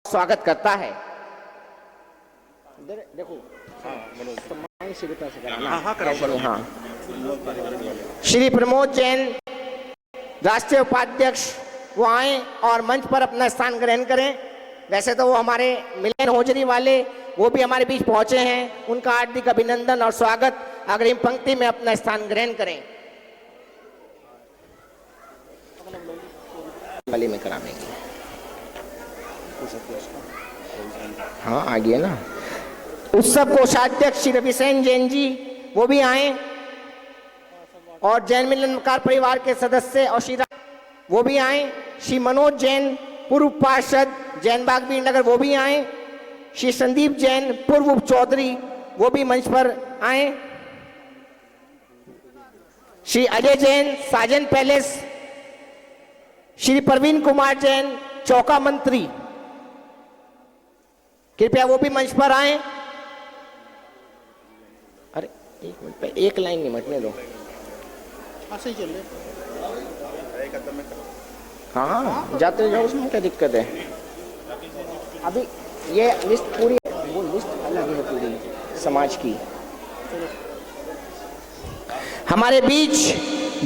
स्वागत करता है। देखो श्री प्रमोद जैन राष्ट्रीय उपाध्यक्ष वो आए और मंच पर अपना स्थान ग्रहण करें। वैसे तो वो हमारे मिलन होजरी वाले वो भी हमारे बीच पहुंचे हैं, उनका हार्दिक अभिनंदन और स्वागत। अग्रिम पंक्ति में अपना स्थान ग्रहण करें। वाली में कराएंगे। हाँ आ गया ना। उत्सव कोषाध्यक्ष श्री रविसेन जैन जी वो भी आए और जैन मिलनकार परिवार के सदस्य और श्री वो भी आए। श्री मनोज जैन पूर्व पार्षद जैन बाग वीर नगर वो भी आए। श्री संदीप जैन पूर्व उप चौधरी वो भी मंच पर आए। श्री अजय जैन साजन पैलेस, श्री प्रवीण कुमार जैन चौका मंत्री कृपया वो भी मंच पर आए। अरे एक मिनट पे एक लाइन निमटने दो। ऐसे ही चल रहे। हाँ जाते जाओ, उसमें क्या दिक्कत है। अभी ये लिस्ट पूरी, वो लिस्ट अलग है पूरी समाज की। हमारे बीच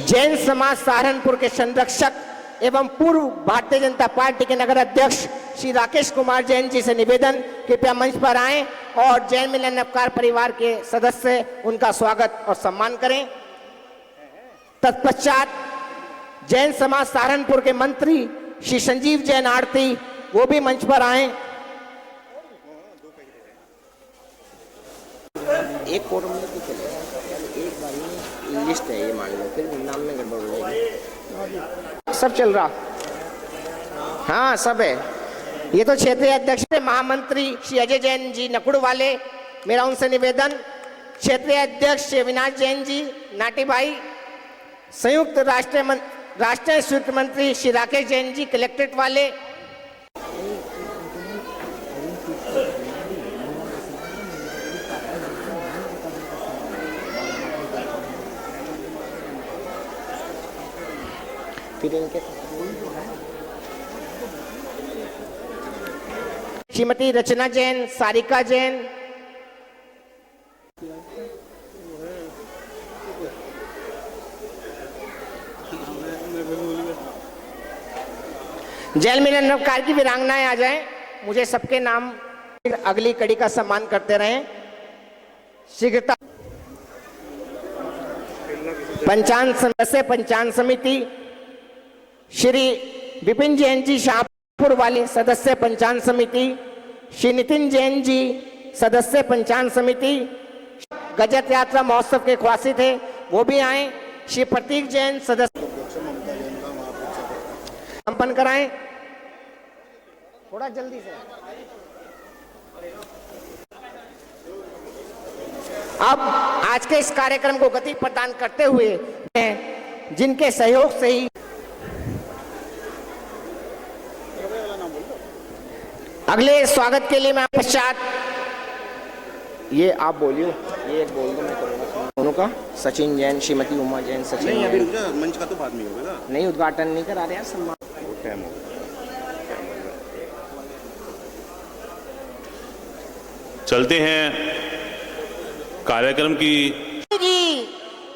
जैन समाज सहारनपुर के संरक्षक एवं पूर्व भारतीय जनता पार्टी के नगर अध्यक्ष श्री राकेश कुमार जैन जी से निवेदन कृपया मंच पर आएं और जैन मिलन अपकार परिवार के सदस्य उनका स्वागत और सम्मान करें। तत्पश्चात जैन समाज सहारनपुर के मंत्री श्री संजीव जैन आरती वो भी मंच पर आए। एक कोरम में चलेगा, एक बार लिस्ट है ये मान लो, फिर नाम में गड़बड़ हो जाएगी। सब चल रहा, हाँ सब है। ये तो क्षेत्रीय अध्यक्ष महामंत्री श्री अजय जैन जी नकुड़ वाले, मेरा उनसे निवेदन। क्षेत्रीय अध्यक्ष श्री अविनाश जैन जी नाटी भाई, संयुक्त राष्ट्रीय संयुक्त मंत्री श्री राकेश जैन जी कलेक्ट्रेट वाले, फिर इनके श्रीमती रचना जैन, सारिका जैन, जैन मिलन अपकार की वीरांगनाएं आ जाएं। मुझे सबके नाम अगली कड़ी का सम्मान करते रहें। शीघ्रता पंचांग सदस्य पंचांग समिति श्री विपिन जैन जी शाहपुर वाले सदस्य पंचांग समिति, श्री नितिन जैन जी सदस्य पंचांग समिति, गजत यात्रा महोत्सव के ख्वासी थे वो भी आए। श्री प्रतीक जैन सदस्य संपन्न कराएं थोड़ा जल्दी से। अब आज के इस कार्यक्रम को गति प्रदान करते हुए जिनके सहयोग से ही अगले स्वागत के लिए मैं पश्चात ये आप बोलियो, ये एक बोल दो मैं करूँगा दोनों का। सचिन जैन, श्रीमती उमा जैन, सचिन नहीं अभी मंच का तो बाद में होगा। नहीं उद्घाटन नहीं करा रहे यार, सम्मान चलते हैं कार्यक्रम की। जी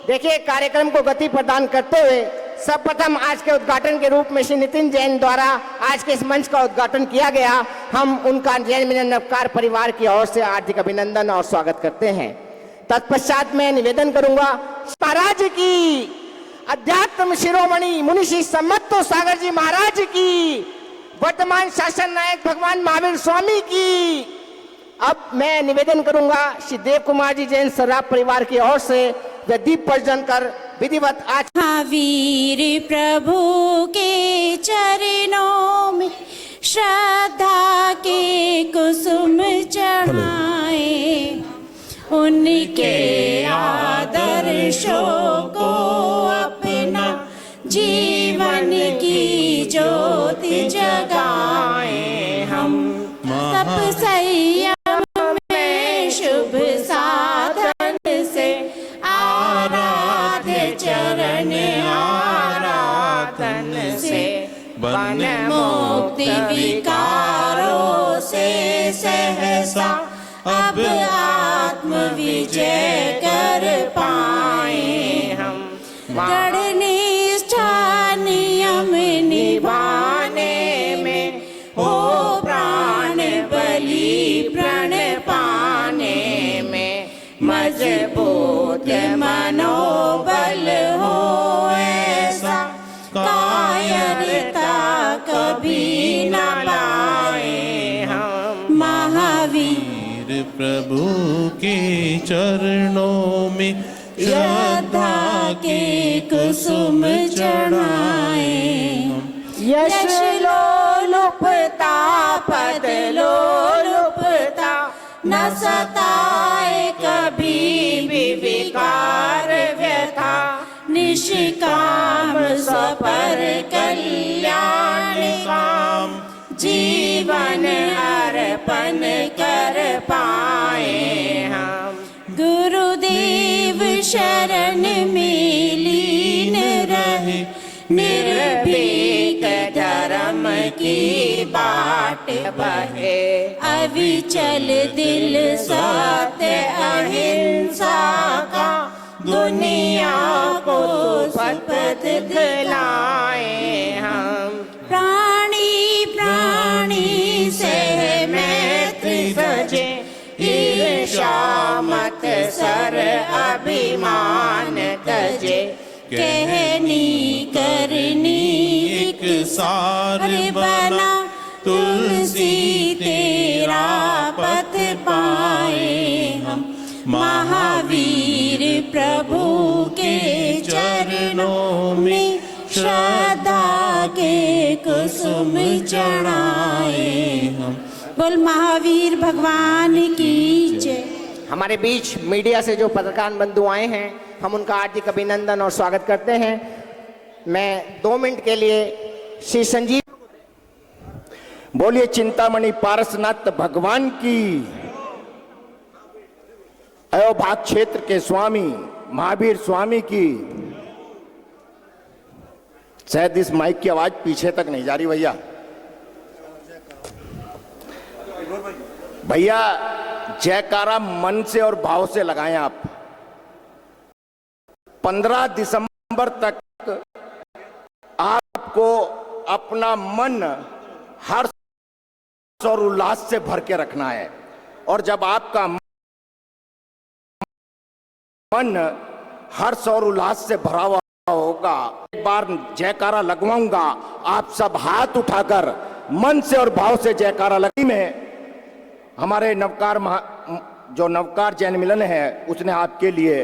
देखिए, कार्यक्रम को गति प्रदान करते हुए सर्वप्रथम आज के उद्घाटन के रूप में श्री नितिन जैन द्वारा आज के इस मंच का उद्घाटन किया गया। हम उनका जैन मिलन अपकार परिवार की ओर से हार्दिक अभिनंदन और स्वागत करते हैं। तत्पश्चात मैं निवेदन करूंगा महाराज की, अध्यात्म शिरोमणि मुनि श्री सम्मतो सागर जी महाराज की, वर्तमान शासन नायक भगवान महावीर स्वामी की। अब मैं निवेदन करूंगा श्री देव कुमार जी जैन सर्राफ परिवार की ओर से वे दीप प्रज्वलन कर विधिवत आज महावीर प्रभु के चरणों में श्रद्धा के कुसुम चढ़ाए, उनके आदर्शों को अपना जीवन की ज्योति जगाए। हम तप संयम में शुभ साधन से आराध्य चरण आराधन से वन मुक्ति विकारों से सहसा अब आत्म विजय कर पाए हम। दृढ़ निष्ठा नियम निभाने में हो प्राण बलि प्रण पाने में मजबूत मनोबल हो ऐसा कायरता कभी न लाए हम। महावीर प्रभु के चरणों में श्रद्धा के कुसुम चढ़ाए। यश लोलुपता पद लोलुपता न सताए कभी भी विकार व्यथा। निष्काम सपर कल्याण काम जीवन अर्पण कर पाए हम। गुरुदेव शरण में लीन रहे निर्भीक धर्म की बाट बहे। अविचल दिल सत्य अहिंसा का दुनिया को शपथ दिलाए हम। प्राणी प्राणी से मैत्री सजे ईर्षा मत सर अभिमान तजे। कहनी करनी एक सार बना तुलसी तेरा पथ पाए हम। महावीर प्रभु के चरणों में श्रद्धा के कुसुम चढ़ाए हम। बोल महावीर भगवान की जय। हमारे बीच मीडिया से जो पत्रकार बंधु आए हैं हम उनका हार्दिक अभिनंदन और स्वागत करते हैं। मैं 2 मिनट के लिए श्री संजीव। बोलिए चिंतामणि पारसनाथ भगवान की। अयोभाग क्षेत्र के स्वामी महावीर स्वामी की। शायद इस माइक की आवाज पीछे तक नहीं जा रही भैया। भैया जयकारा मन से और भाव से लगाएं आप। 15 दिसंबर तक आपको अपना मन हर्ष और उल्लास से भर के रखना है। और जब आपका मन हर्ष और उल्लास से भरा हुआ होगा, एक बार जयकारा लगवाऊंगा, आप सब हाथ उठाकर मन से और भाव से जयकारा लगी। में हमारे जो नवकार जैन मिलन है उसने आपके लिए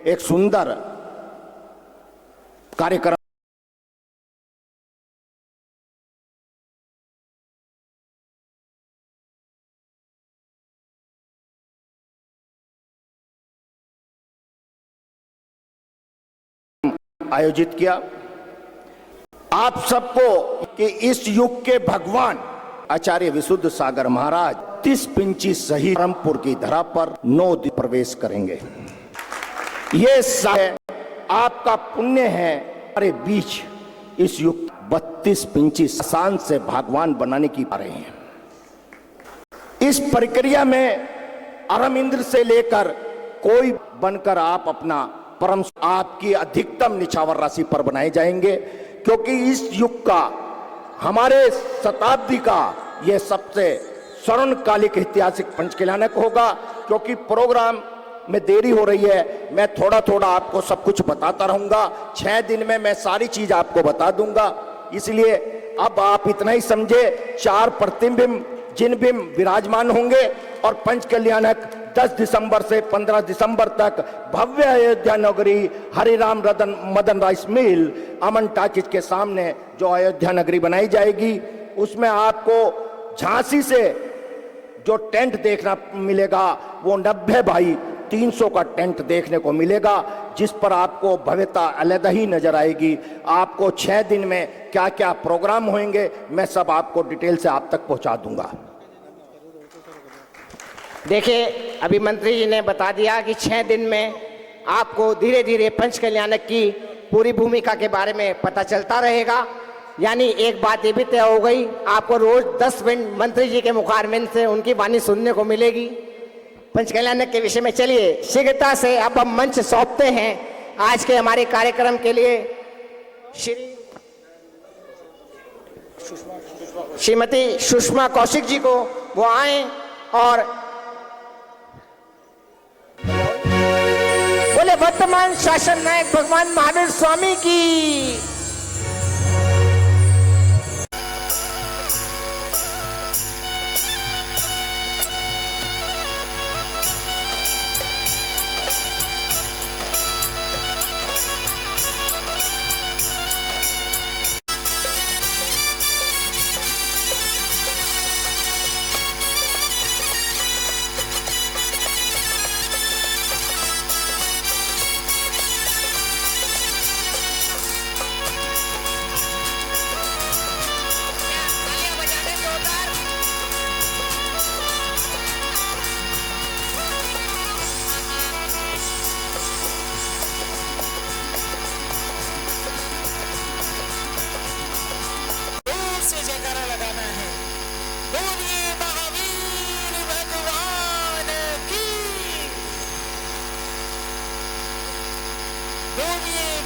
एक सुंदर कार्यक्रम आयोजित किया। आप सबको कि इस युग के भगवान आचार्य विशुद्ध सागर महाराज 30 पिंची सही रामपुर की धरा पर 9 दिन प्रवेश करेंगे। ये आपका पुण्य है। हमारे बीच इस युग 32 पिंची शान से भगवान बनाने की पा रहे हैं। इस प्रक्रिया में अरम इंद्र से लेकर कोई बनकर आप अपना परम आपकी अधिकतम निछावर राशि पर बनाए जाएंगे, क्योंकि इस युग का हमारे शताब्दी का यह सबसे स्वर्णकालिक ऐतिहासिक पंचकल्याणक होगा। क्योंकि प्रोग्राम में देरी हो रही है, मैं थोड़ा थोड़ा आपको सब कुछ बताता रहूंगा। 6 दिन में मैं सारी चीज आपको बता दूंगा। इसलिए अब आप इतना ही समझे, 4 प्रतिबिंब जिन बिंब विराजमान होंगे और पंचकल्याणक 10 दिसंबर से 15 दिसंबर तक भव्य अयोध्या नगरी हरिराम मदन राइस मिल अमन टाकिज के सामने जो अयोध्या नगरी बनाई जाएगी, उसमें आपको झांसी से जो टेंट देखना मिलेगा वो 90 बाई 300 का टेंट देखने को मिलेगा, जिस पर आपको भव्यता अलग ही नजर आएगी। आपको 6 दिन में क्या क्या प्रोग्राम होंगे मैं सब आपको डिटेल से आप तक पहुंचा दूंगा। देखिए, अभी मंत्री जी ने बता दिया कि 6 दिन में आपको धीरे धीरे पंचकल्याणक की पूरी भूमिका के बारे में पता चलता रहेगा। यानी एक बात ये भी तय हो गई, आपको रोज 10 मिनट मंत्री जी के मुखारबिंद से उनकी वाणी सुनने को मिलेगी पंचकल्याण के विषय में। चलिए शीघ्रता से अब हम मंच सौंपते हैं आज के हमारे कार्यक्रम के लिए श्रीमती सुषमा कौशिक जी को। वो आए और बोले वर्तमान शासन नायक भगवान महावीर स्वामी की।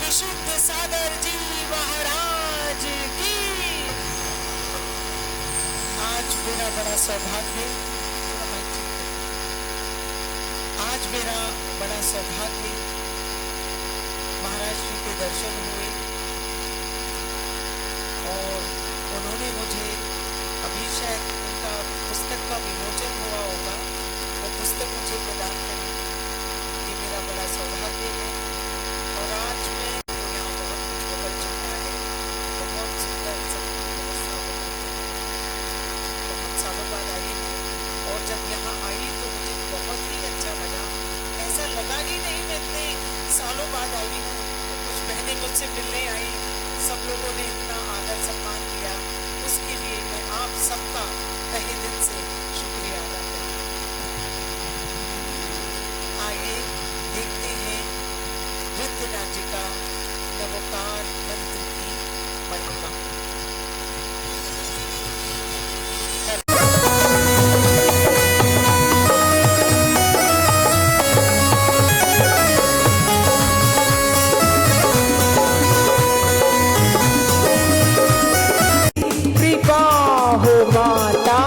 विशुद्ध सागर जी महाराज की। आज मेरा बड़ा सौभाग्य, आज मेरा बड़ा सौभाग्य महाराज जी के दर्शन हुए और उन्होंने मुझे, अभी शायद उनका पुस्तक का विमोचन हुआ होगा, वो पुस्तक मुझे प्रदान करी। ये मेरा बड़ा सौभाग्य है। और आज मैं यहाँ बहुत कुछ बदल चुका है, बहुत सुंदर व्यवस्था बदल चुकी है। बहुत सालों बाद आई हूँ और जब यहाँ आई तो मुझे बहुत ही अच्छा लगा। ऐसा लगा ही नहीं मैं इतने सालों बाद आई हूँ। कुछ बहनें मुझसे मिलने आई, सब लोगों ने इतना आदर सम्मान किया, उसके लिए मैं आप सबका तहे दिल से शुक्रिया अदा करती हूँ। आइए देखते हैं नृत्य नाटिका नवोकार मंत्र की महिमा। कृपा हो माता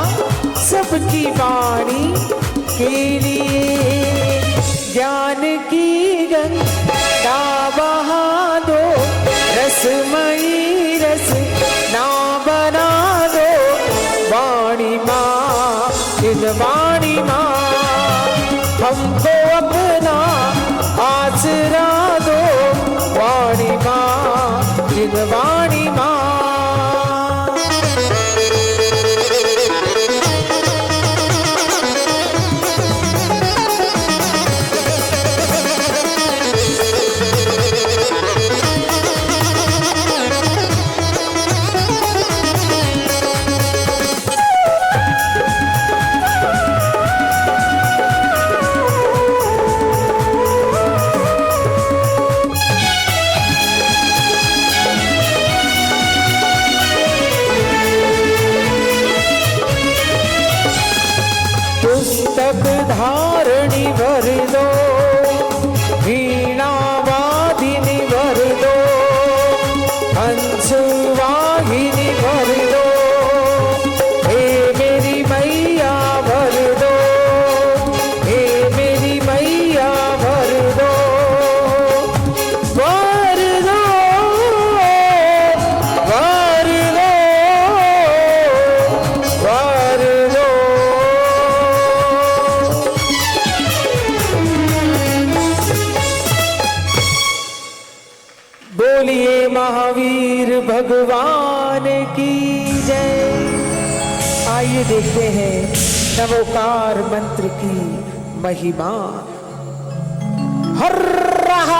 सबकी वाणी के लिए, ज्ञान की गंगा बहा दो, रसमयी रस ना बना दो। वाणी माँ इन वाणी माँ, हमको अपना आसरा दो। वाणी माँ इन वाणी माँ। पुस्तक धारणी भर दो, वीणा वादिनी भर दो, हंस वाहिनी भर दो। हे मेरी मैया भर दो, हे मेरी मैया भर दो, भर दो, भर दो, भर दो। बोलिए महावीर भगवान की जय। आइए देखते हैं नवोकार मंत्र की महिमा। हर रहा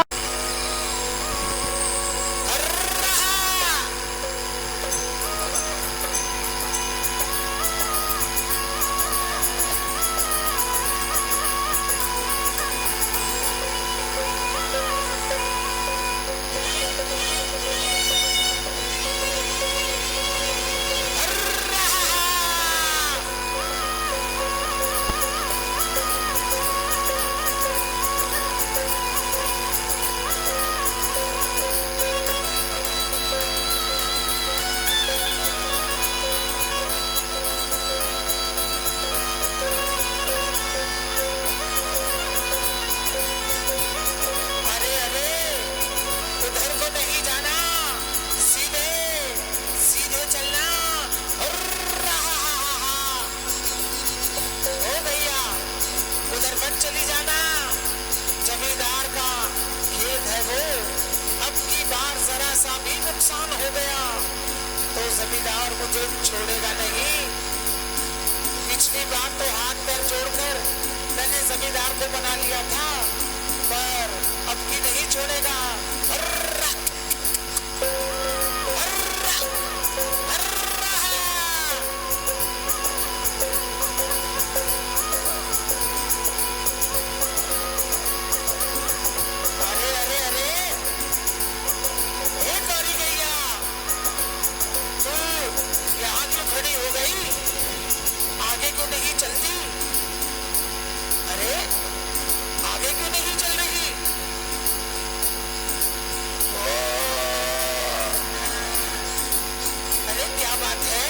जमींदार मुझे छोड़ेगा नहीं। पिछली बार तो हाथ पैर जोड़कर मैंने जमींदार को बना लिया था, पर अब की नहीं छोड़ेगा। अर्रा, अर्रा, अर्रा। अरे अरे अरे, हे गौरी गैया, तू यहाँ क्यों खड़ी हो गई? आगे क्यों नहीं चलती? अरे आगे क्यों नहीं चल रही? ओ, अरे क्या बात है?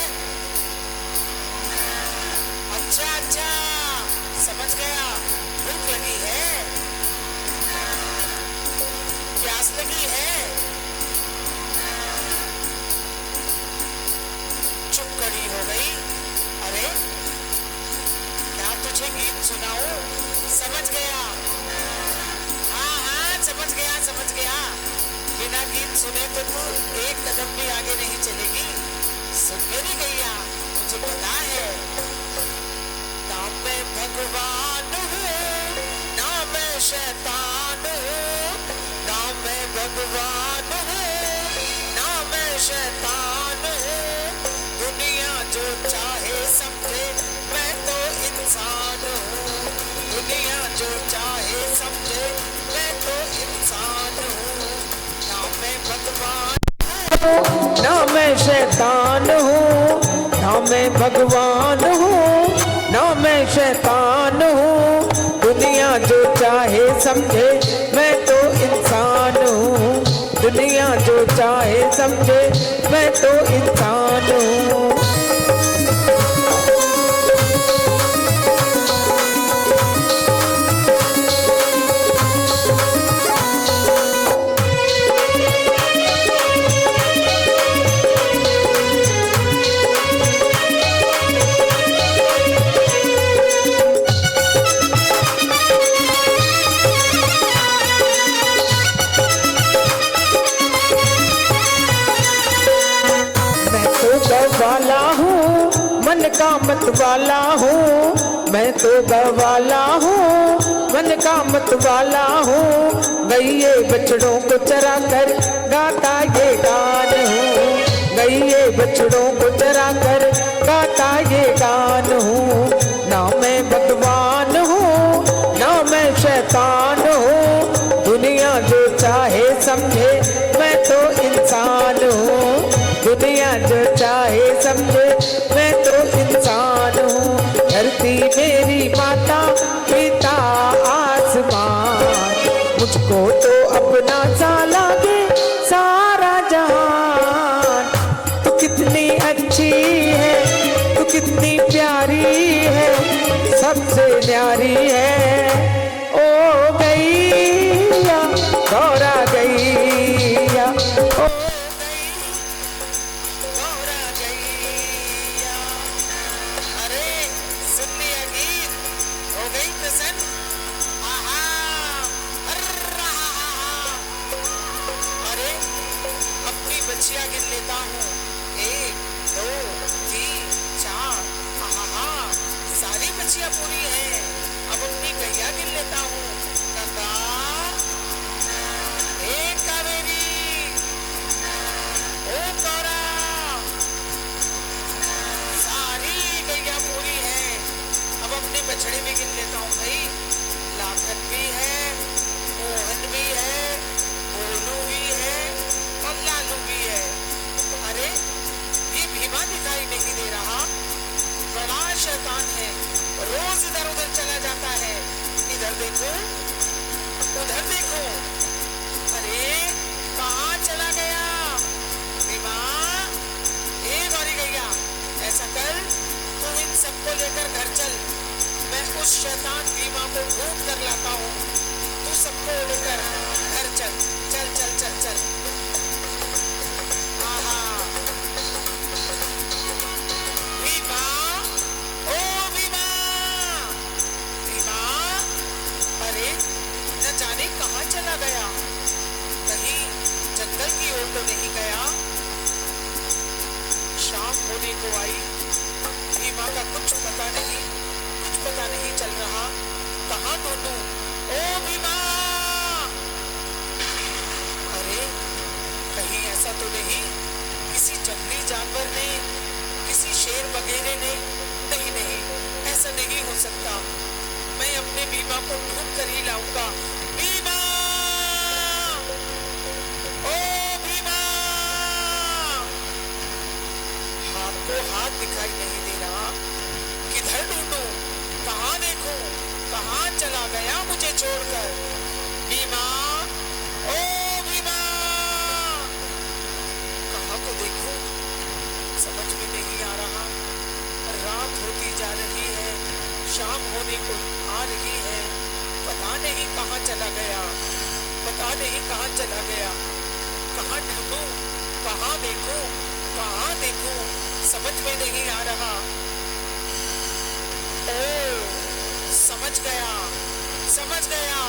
अच्छा अच्छा, समझ गया, भूख लगी है, प्यास लगी है। चुप खड़ी हो गई। अरे क्या तुझे गीत सुनाऊं? समझ गया, हाँ हाँ समझ गया समझ गया। बिना गीत सुने तो तू एक कदम भी आगे नहीं चलेगी। सुन मेरी गैया, मुझे पता है, ना मैं भगवान हूँ ना मैं शैतान हूँ, ना मैं भगवान हूँ ना मैं शैतान हूँ। दुनिया जो चाहे समझे, मैं तो इंसान हूँ। दुनिया जो चाहे समझे, मैं तो इंसान हूँ। ना मैं भगवान ना मैं शैतान हूँ, ना मैं भगवान हूँ, ना मैं शैतान हूँ। दुनिया जो चाहे समझे, मैं तो इंसान हूँ। दुनिया जो चाहे समझे, मैं तो इंसान हूँ। वाला हूँ मन का मत वाला हूँ, मैं तो गवाला हूँ मन का मत वाला हूँ। गैये बछड़ों को चरा कर गाता ये गान हूँ, गैये बछड़ों को चरा कर गाता ये गान हूँ। ना मैं भगवान हूँ ना मैं शैतान हूँ। दुनिया जो चाहे समझे, मैं तो इंसान हूँ। दुनिया जो चाहे समझे, मैं तो इंसान हूँ। धरती मेरी माता, पिता आसमान, मुझको तो अपना सा लागे सारा जहान। तू कितनी अच्छी है, तू कितनी प्यारी है, सबसे न्यारी है। ओ गैया गौरा गैया, ओ बच्चियां गिन लेता हूँ, 1 2 3 4, आहा सारी बच्चियां पूरी हैं। अब अपनी गैया गिन लेता हूँ। गंगा, एक कावेरी, ओ गौरा, सारी गैया पूरी है। अब अपने बछड़े भी गिन लेता हूँ भाई। लाखन भी है, मोहन भी है, मोनू भी है और लालू भी है। अरे ये भीमा दिखाई नहीं दे रहा, बड़ा शैतान है, रोज इधर उधर चला जाता है। इधर देखो उधर देखो, अरे कहाँ चला गया भीमा? ए गौरी गैया, ऐसा कर, तू इन सबको लेकर घर चल, मैं उस शैतान भीमा को ढूंढ कर लाता हूँ। तू सबको लेकर घर चल, चल चल चल चल। भीमा, ओ भीमा, भीमा, अरे न जाने कहाँ चला गया, कहीं जंगल की ओर तो नहीं गया? होने को आई। भीमा का कुछ पता नहीं चल रहा। कहाँ ढूंढूं? ओ भीमा! अरे कहीं ऐसा तो नहीं किसी जंगली जानवर ने, किसी शेर वगैरह ने? नहीं, ऐसा नहीं हो सकता। मैं अपने भीमा को ढूंढ कर ही लाऊंगा। भीमा! ओ भीमा! हाथ को हाथ दिखाई नहीं दे रहा। किधर ढूंढूं? कहाँ देखूं? कहाँ चला गया मुझे छोड़कर? भीमा! ओ भीमा! कहाँ को देखूं? समझ में नहीं आ रहा। रात होती जा रही है, शाम होने को आ रही है। पता नहीं कहाँ चला गया, पता नहीं कहाँ चला गया। कहाँ ढूंढूं? कहाँ देखूं? कहाँ देखूं? समझ में नहीं आ रहा। ओ समझ गया।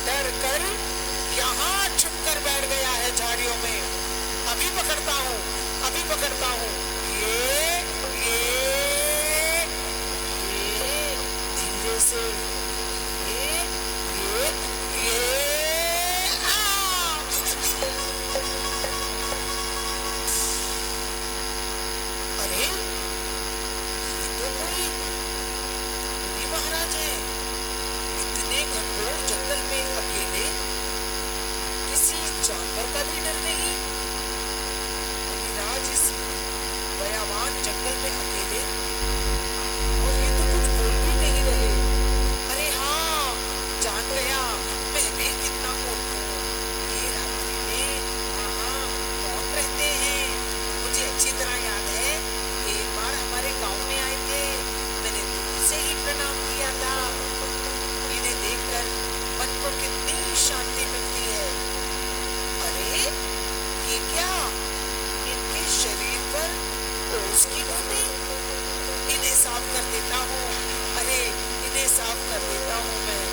डर कर यहाँ छुप कर बैठ गया है झाड़ियों में। अभी पकड़ता हूँ। ये धीरे से ये अरे ये तो कोई मुनि महाराज है। इतने घनघोर जंगल में अकेले, किसी जानवर का भी डर नहीं। मुनिराज इस भयावान जंगल में अकेले, और ये तो कुछ बोल भी नहीं रहे। अरे हाँ, जान गया मैं भी कितना मूर्ख हूँ। ये रात्रि में वहाँ कौन रहते हैं? मुझे अच्छी तरह याद है, एक बार हमारे गांव में आए थे। मैंने दूर से ही प्रणाम किया था। इन्हें देखकर मन को कितनी शांति मिलती है। अरे ये क्या? इनके शरीर पर ओस की बूंदें। इन्हें साफ कर देता हूँ। अरे इन्हें साफ कर देता हूँ मैं।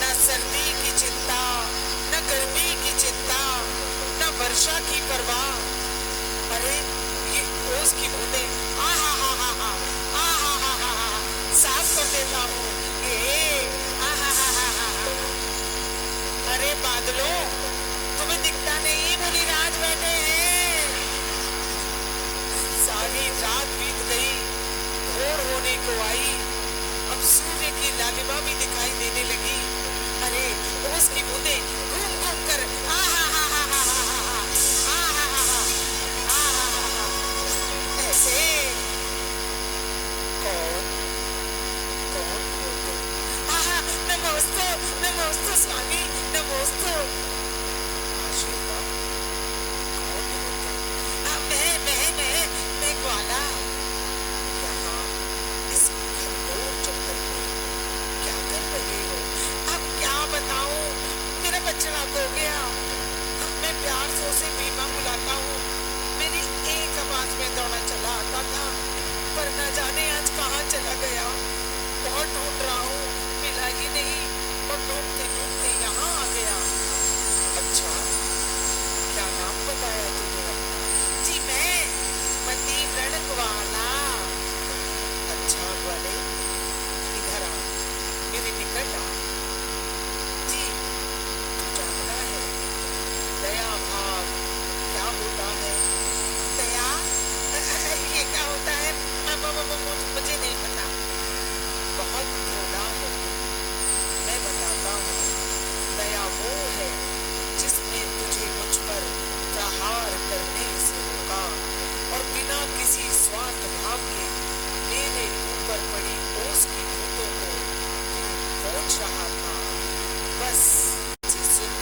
न सर्दी की चिंता, न गर्मी की चिंता, न वर्षा की परवाह। अरे ये ओस की बूंदें, साफ कर देता हूँ। अरे बादलों, तुम्हें दिखता नहीं मुनिराज बैठे हैं। सारी रात बीत गई, भोर होने को आई। अब सूर्य की लालिमा भी दिखाई देने लगी। अरे ओस की बूंदें घूम घूम कर ऐसे। कौन हो तुम? नमोस्तु स्वामी, नमोस्तु। आशीर्वाद। कौन हो तुम? मैं ग्वाला। यहाँ इस घनघोर जंगल में क्या कर रहे हो? अब क्या बताऊं? मेरा बच्चा खो गया। मैं प्यार से उसे भीमा बुलाता हूँ। मेरी एक आवाज में दौड़ा चला आता था, पर न जाने आज कहाँ चला गया। बहुत ढूंढ रहा हूँ, मिला ही नहीं, और ढूंढते ढूंढते यहाँ आ गया। अच्छा, क्या नाम बताया तूने? जी मैं मती व्रण ग्वाला। अच्छा ग्वाले, इधर आ, मेरे निकट आ। जी तू जानता है दया भाव क्या होता है? दया ये क्या होता है? मुझे नहीं पता। बहुत भोला है, मैं बताता हूँ। दया वो है जिसने तुझे मुझ पर प्रहार करने से रोका, और बिना किसी स्वार्थ भाव के मेरे ऊपर पड़ी ओस की बूंदों को पहुंच रहा था। बस सुन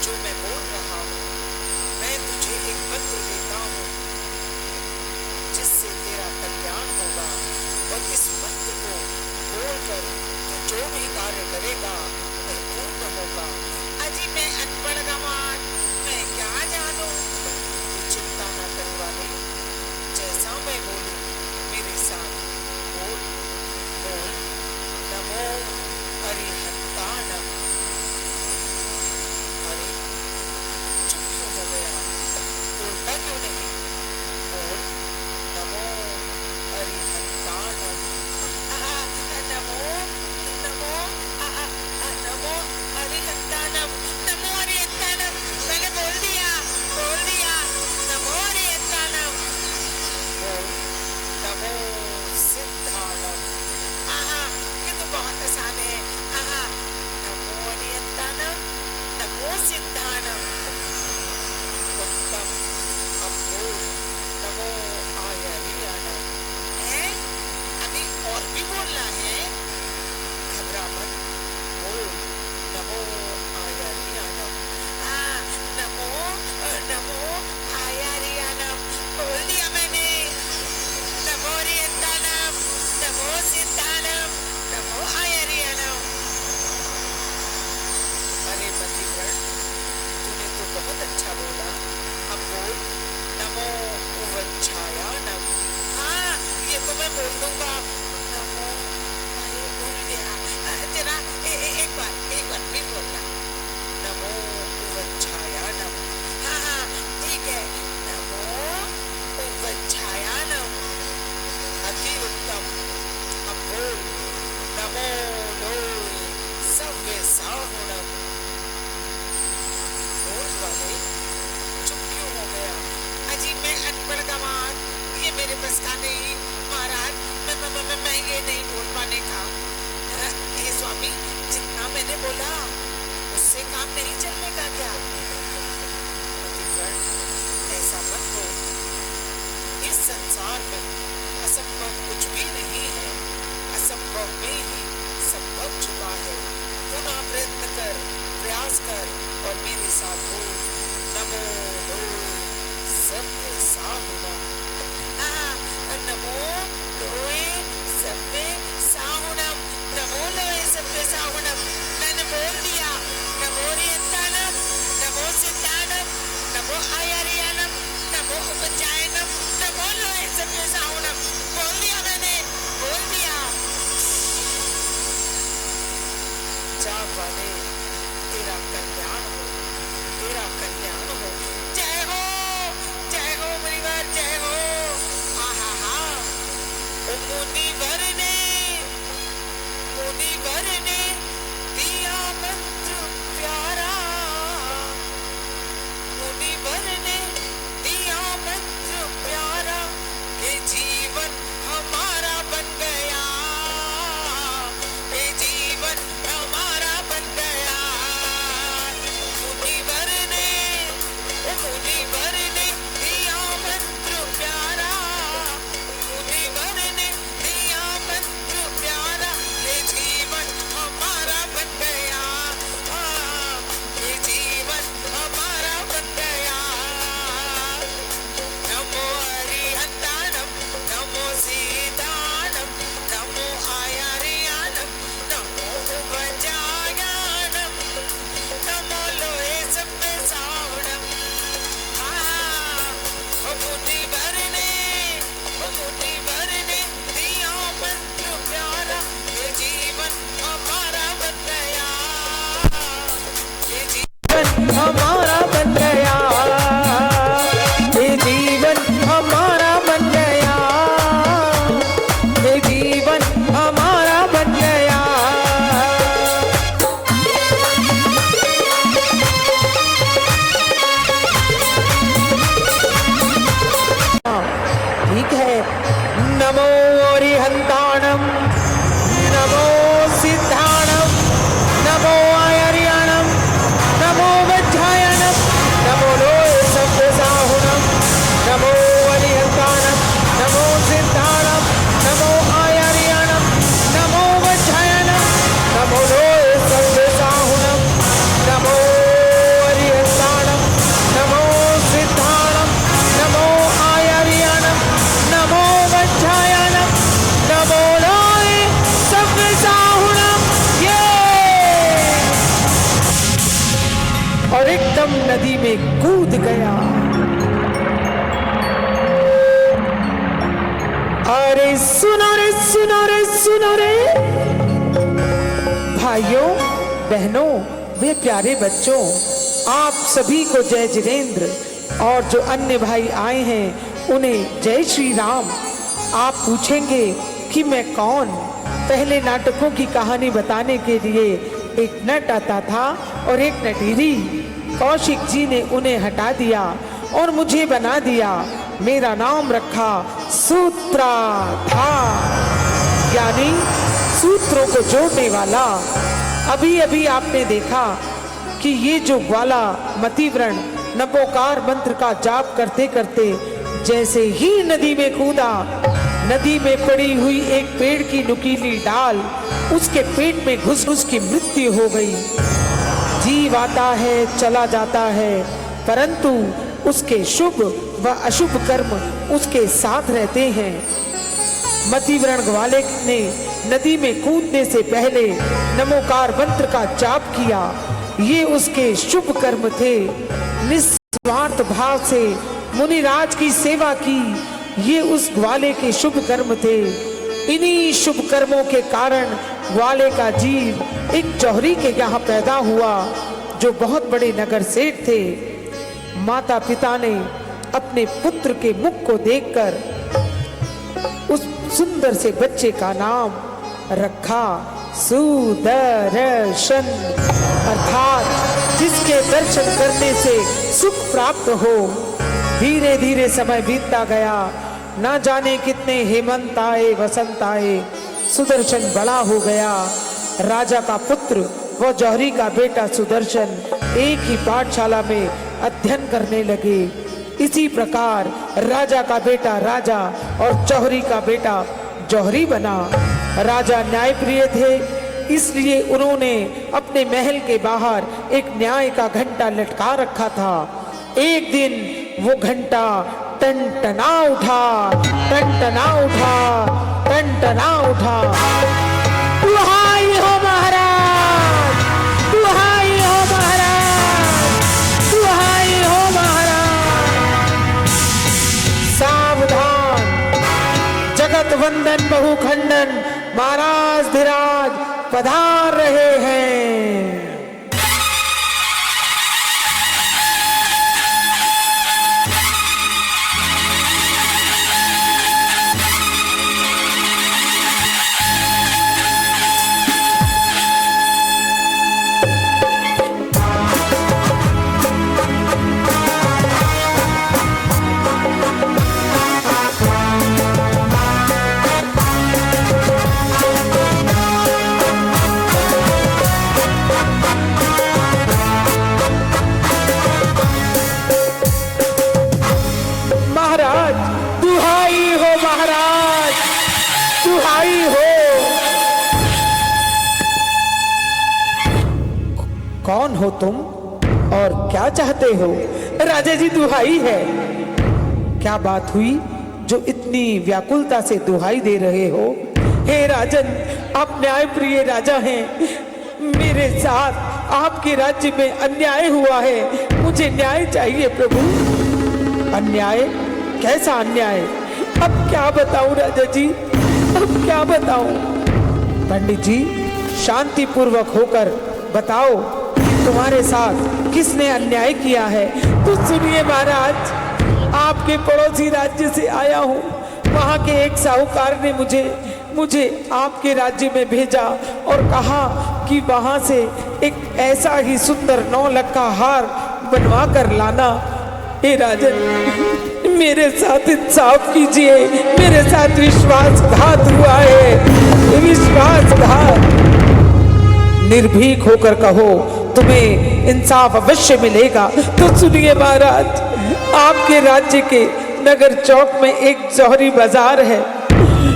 जो मैं बोल रहा हूँ। मैं तुझे एक मंत्र देता हूँ जिससे तेरा कल्याण होगा, और इस मंत्र को बोलकर तू जो भी कार्य करेगा वह पूर्ण होगा। अजी मैं अनपढ़ गंवार, मैं क्या जानूं? तू चिंता न कर वाले, जैसा मैं बोलूं मेरे साथ बोल। बोल नमो अरिहंताणम। अरे चुप क्यों हो गया? बोलता क्यों मैं ये नहीं बोल पाने का। हे स्वामी, जितना मैंने बोला उससे काम नहीं चलने का क्या? ऐसा मत हो। इस संसार में असंभव कुछ भी नहीं है, असंभव में ही संभव छुपा है। पुनः प्रयत्न कर, प्रयास कर और मेरे साथ हो। नमो लोए सत्य साहुणम। नमो लोए सत्य साहुणम। नमो लोए सत्य साहुणम। मैंने बोल दिया। नमो रियंतानम, नमो सिद्धानम, नमो आयरियानम, नमो उपचायनम, नमो लोए सत्य साहुणम। बोल दिया मैंने, बोल दिया। जा वाले, तेरा कल्याण हो, तेरा कल्याण हो। जय हो, जय हो मुनिवर, जय हो। आहा, मुनिवर ने दिया मंत्र प्यारा, मुनिवर ने दिया मंत्र प्यारा, ये जीवन हमारा बन गया, ये जीवन हमारा बन गया। मुनिवर ने दिया मंत्र प्यारा, मुनिवर ने दिया मंत्र प्यारा, ये जीवन हमारा बन गया, ये जीवन हमारा बन गया। नमो हरिहंतानम, नमो सीतानम, नमो आयरियानम, नमो उपजायानम, नमो लोए सत्य साहुणम। मुनिवर ने दिया मंत्र प्यारा, ये जीवन हमारा बन गया, ये जीवन हमारा बन गया, ये जीवन हमारा बन गया, ये जीवन हमारा बन गया। ठीक है। नमो अरिहंताणम, नमो सिद्धाणम, नमो आयरियाणम, नमो वज्रायणम, नमो लोए सत्य साहुणम। नमो अरिहंताणम, नमो सिद्धाणम, नमो आयरियाणम, नमो वज्रायणम, नमो लोए सत्य साहुणम। नमो अरिहंताणम, नमो सिद्धाणम, नमो आयरियाणम, नमो वज्रायणम, नमो लोए सत्य साहुणम। ये और एकदम नदी में कूद गया। अरे सुनो रे, सुनो रे, सुनो रे भाइयों बहनों, वे प्यारे बच्चों, आप सभी को जय जिनेंद्र, और जो अन्य भाई आए हैं उन्हें जय श्री राम। आप पूछेंगे कि मैं कौन? पहले नाटकों की कहानी बताने के लिए एक नट आता था और एक नटीरी। कौशिक जी ने उन्हें हटा दिया और मुझे बना दिया। मेरा नाम रखा सूत्रधार, यानी सूत्रों को जोड़ने वाला। अभी अभी आपने देखा कि ये जो ग्वाला मतिव्रण नपोकार मंत्र का जाप करते करते जैसे ही नदी में कूदा, नदी में पड़ी हुई एक पेड़ की नुकीली डाल उसके पेट में घुस उसकी मृत्यु हो गई। जीव आता है चला जाता है, परंतु उसके शुभ व अशुभ कर्म उसके साथ रहते हैं। मतिव्रण ग्वाले ने नदी में कूदने से पहले नमोकार मंत्र का जाप किया। ये उसके शुभ कर्म थे। निस्वार्थ भाव से मुनिराज की सेवा की, ये उस ग्वाले के शुभ कर्म थे। इन्हीं शुभ कर्मों के कारण ग्वाले का जीव एक जौहरी के यहाँ पैदा हुआ, जो बहुत बड़े नगर सेठ थे। माता पिता ने अपने पुत्र के मुख को देखकर उस सुंदर से बच्चे का नाम रखा सुदर्शन, अर्थात जिसके दर्शन करने से सुख प्राप्त हो। धीरे धीरे समय बीतता गया ना जाने कितने हेमंत आए वसंत आए, सुदर्शन बड़ा हो गया। राजा का पुत्र वो जौहरी का बेटा सुदर्शन एक ही पाठशाला में अध्ययन करने लगे। इसी प्रकार राजा का बेटा राजा और जौहरी का बेटा जौहरी बना। राजा न्यायप्रिय थे, इसलिए उन्होंने अपने महल के बाहर एक न्याय का घंटा लटका रखा था। एक दिन वो घंटा टनटना उठा, टनटना उठा, टनटना उठा। दुहाई हो महाराज, दुहाई हो महाराज, दुहाई हो महाराज। सावधान, जगत वंदन बहुखंडन महाराज धीराज पधार रहे हैं। कौन हो तुम और क्या चाहते हो? राजा जी दुहाई है। क्या बात हुई जो इतनी व्याकुलता से दुहाई दे रहे हो? हे राजन, आप न्यायप्रिय राजा हैं। मेरे साथ आपके राज्य में अन्याय हुआ है, मुझे न्याय चाहिए प्रभु। अन्याय? कैसा अन्याय? अब क्या बताऊं राजा जी, अब क्या बताऊं? पंडित जी शांति पूर्वक होकर बताओ कि तुम्हारे साथ किसने अन्याय किया है। तो सुनिए महाराज, आपके पड़ोसी राज्य से आया हूँ। वहाँ के एक साहूकार ने मुझे आपके राज्य में भेजा और कहा कि वहाँ से एक ऐसा ही सुंदर 9 लाख का हार बनवा कर लाना। हे राजन, मेरे साथ इंसाफ कीजिए, मेरे साथ विश्वासघात हुआ है, विश्वासघात। निर्भीक होकर कहो, तुम्हें इंसाफ अवश्य मिलेगा। तो सुनिए महाराज, आपके राज्य के नगर चौक में एक जौहरी बाजार है।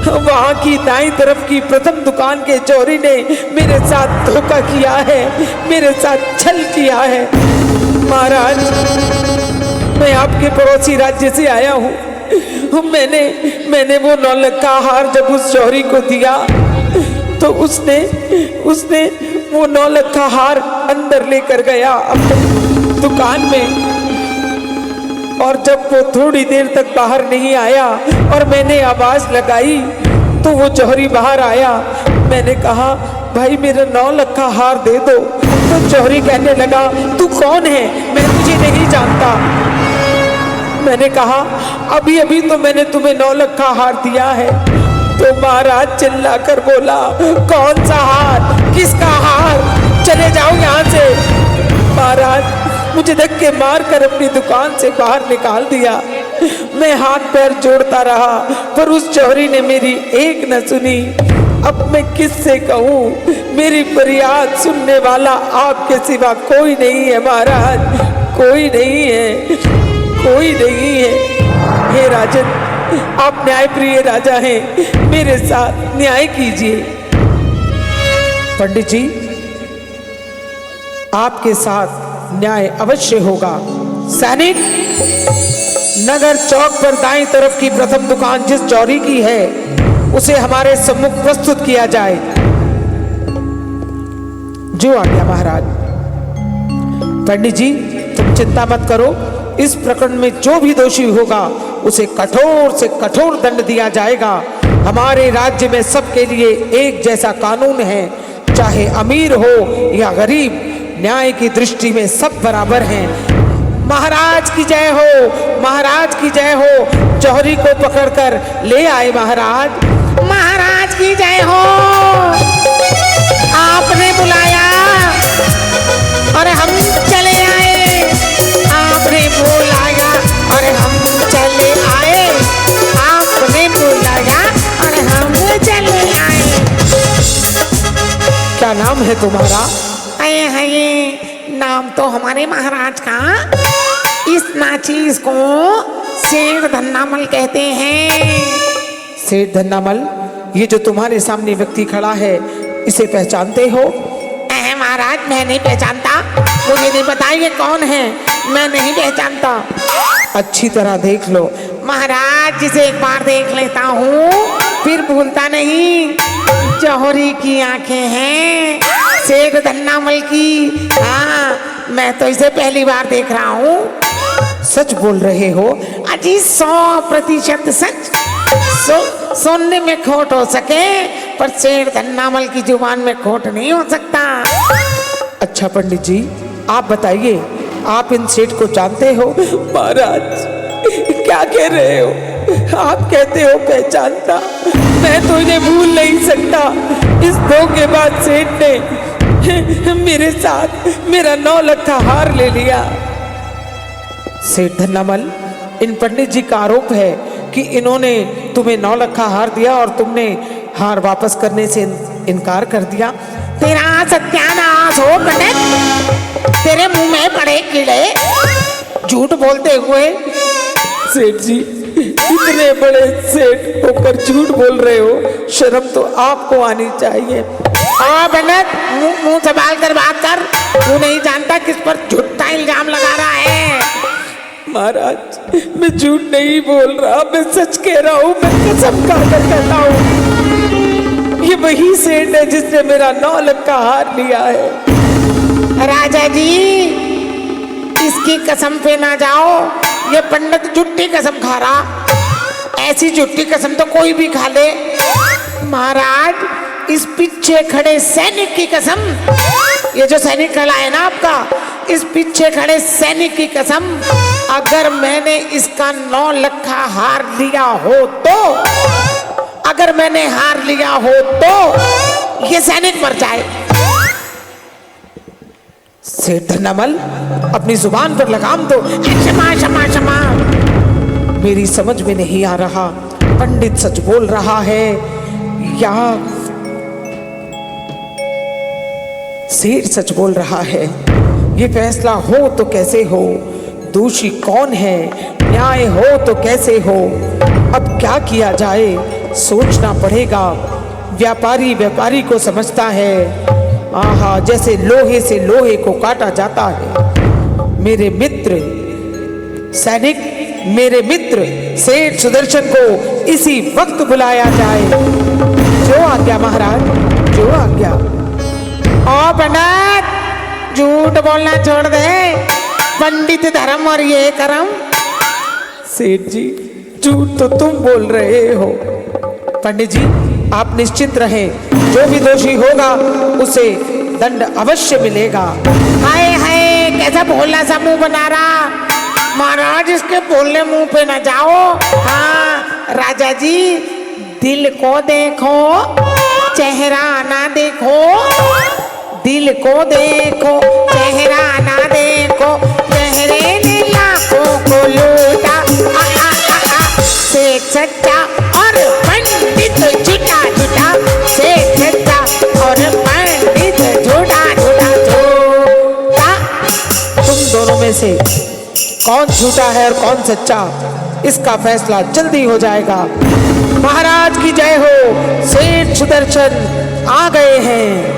वहां की दाईं तरफ की प्रथम दुकान के जौहरी ने मेरे साथ धोखा किया है, मेरे साथ छल किया है। महाराज, मैं आपके पड़ोसी राज्य से आया हूँ। मैंने वो 9 लाख का हार जब उस जौहरी को दिया तो उसने वो 9 लाख का हार अंदर लेकर गया अपनी दुकान में। और जब वो थोड़ी देर तक बाहर नहीं आया और मैंने आवाज लगाई तो वो जौहरी बाहर आया। मैंने कहा, भाई मेरा 9 लाख का हार दे दो। तो जौहरी कहने लगा, तू कौन है? मैं तुझे नहीं जानता। मैंने कहा, अभी अभी तो मैंने तुम्हें 9 लाख का हार दिया है। तो महाराज चिल्लाकर बोला, कौन सा हार? किसका हार? चले जाओ यहाँ से। महाराज मुझे धक्के मारकर अपनी दुकान से बाहर निकाल दिया। मैं हाथ पैर जोड़ता रहा पर उस जौहरी ने मेरी एक न सुनी। अब मैं किससे कहूँ? मेरी फरियाद सुनने वाला आपके सिवा कोई नहीं है महाराज, कोई नहीं है, कोई नहीं है। हे राजन, आप न्यायप्रिय राजा हैं, मेरे साथ न्याय कीजिए। पंडित जी, आपके साथ न्याय अवश्य होगा। सैनिक, नगर चौक पर दाईं तरफ की प्रथम दुकान जिस जौहरी की है उसे हमारे सम्मुख प्रस्तुत किया जाए। जो आ गया महाराज। पंडित जी, तुम चिंता मत करो, इस प्रकरण में जो भी दोषी होगा उसे कठोर से कठोर दंड दिया जाएगा। हमारे राज्य में सबके लिए एक जैसा कानून है, चाहे अमीर हो या गरीब, न्याय की दृष्टि में सब बराबर हैं। महाराज की जय हो, महाराज की जय हो। जौहरी को पकड़कर ले आए महाराज। महाराज की जय हो। आपने बुलाया और हम चले आए, आपने बुलाया और हम चले आए, आप नाम है तुम्हारा? अये है नाम तो हमारे महाराज का, इस नाचीज को शेर धन्नामल कहते हैं। सेठ धन्नामल, ये जो तुम्हारे सामने व्यक्ति खड़ा है इसे पहचानते हो? महाराज मैं नहीं पहचानता, मुझे नहीं पता ये कौन है, मैं नहीं पहचानता। अच्छी तरह देख लो। महाराज जिसे एक बार देख लेता हूँ फिर भूलता नहीं। जौहरी की आंखें हैं, शेर धन्नामल की। हाँ, मैं तो इसे पहली बार देख रहा हूँ। सच बोल रहे हो? अजी 100% सच। सुनने में खोट हो सके पर शेर धन्नामल की जुबान में खोट नहीं हो सकता। अच्छा पंडित जी, आप बताइए, आप इन सेठ को जानते हो? महाराज क्या कह रहे हो? आप कहते हो पहचानता, मैं तो इन्हें भूल नहीं सकता। इस धोखेबाज सेठ ने मेरे साथ मेरा 9 लाख का हार ले लिया। सेठ धन्नामल, इन पंडित जी का आरोप है कि इन्होंने तुम्हें 9 लाख का हार दिया और तुमने हार वापस करने से इनकार कर दिया। तेरा सत्यानाश हो पंडित, तेरे मुंह में पड़े कीड़े। झूठ बोलते हुए। सेठ जी, इतने बड़े सेठ होकर झूठ बोल रहे हो, शर्म तो आपको आनी चाहिए। पंडित, मुंह संभाल कर बात कर। तू नहीं जानता किस पर झूठा इल्जाम लगा रहा है। महाराज, मैं झूठ नहीं बोल रहा, मैं सच कह रहा हूँ, मैं कसम खाकर कहता हूँ। ये वही सेठ है जिसने मेरा 9 लाख का हार लिया है। राजा जी, इसकी कसम पे ना जाओ, ये पंडित झूठी कसम खा रहा। ऐसी झूठी कसम तो कोई भी खा ले। महाराज, इस पीछे खड़े सैनिक की कसम, ये जो सैनिक खड़ा है ना आपका, इस पीछे खड़े सैनिक की कसम, अगर मैंने इसका 9 लाख का हार लिया हो तो, अगर मैंने हार लिया हो तो ये सैनिक मर जाए। सेठ धन्नामल, अपनी जुबान पर लगाम दो। क्षमा क्षमा क्षमा। मेरी समझ में नहीं आ रहा, पंडित सच बोल रहा है या सेठ सच बोल रहा है? ये फैसला हो तो कैसे हो? दोषी कौन है? न्याय हो तो कैसे हो? अब क्या किया जाए, सोचना पड़ेगा। व्यापारी व्यापारी को समझता है, आहा, जैसे लोहे से लोहे को काटा जाता है। मेरे मित्र सैनिक, मेरे मित्र सेठ सुदर्शन को इसी वक्त बुलाया जाए। जो आज्ञा महाराज, जो आज्ञा। ओ पंडित, झूठ बोलना छोड़ दे। पंडित धर्म और ये कर्म। सेठ जी, झूठ तो तुम बोल रहे हो। पंडित जी, आप निश्चिंत रहें, जो भी दोषी होगा उसे दंड अवश्य मिलेगा। हाय हाय, कैसा भोला सा मुंह बना रहा। महाराज, इसके बोलने मुंह पे ना जाओ। हाँ राजा जी, दिल को देखो, चेहरा ना देखो। दिल को देखो, चेहरा ना देखो। चेहरे ने लाखों को लूटा। सेठ सच्चा और पंडित झूठा झूठा। सेठ सच्चा और पंडित झूठा झूठा झूठा। तुम दोनों में से कौन झूठा है और कौन सच्चा, इसका फैसला जल्दी हो जाएगा। महाराज की जय हो। सेठ सुदर्शन आ गए हैं।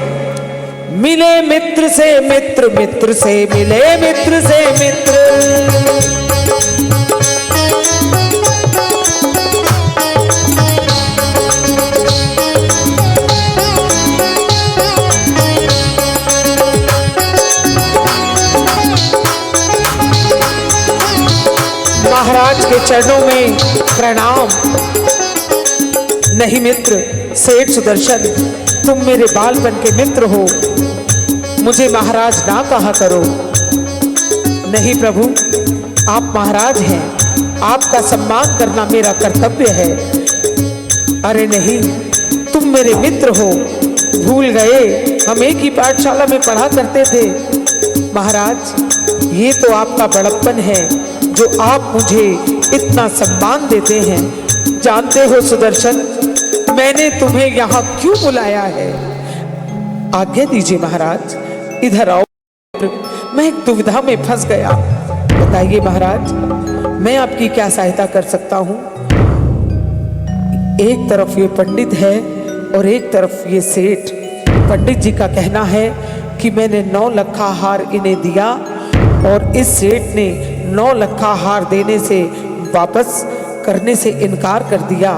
मिले मित्र से मित्र, मित्र से मिले मित्र से मित्र। महाराज के चरणों में प्रणाम। नहीं मित्र, सेठ सुदर्शन, तुम मेरे बालपन के मित्र हो, मुझे महाराज ना कहा करो। नहीं प्रभु, आप महाराज हैं, आपका सम्मान करना मेरा कर्तव्य है। अरे नहीं, तुम मेरे मित्र हो, भूल गए हम एक ही पाठशाला में पढ़ा करते थे। महाराज, ये तो आपका बड़प्पन है जो आप मुझे इतना सम्मान देते हैं। जानते हो सुदर्शन, मैंने तुम्हें यहाँ क्यों बुलाया है? आज्ञा दीजिए महाराज, इधर आओ। मैं एक दुविधा में फंस गया। बताइए महाराज, मैं आपकी क्या सहायता कर सकता हूं? एक तरफ ये पंडित है और एक तरफ ये सेठ। पंडित जी का कहना है कि मैंने 9 लखा हार इन्हें दिया और इस सेठ ने 9 लखा हार देने से वापस करने से इनकार कर दिया।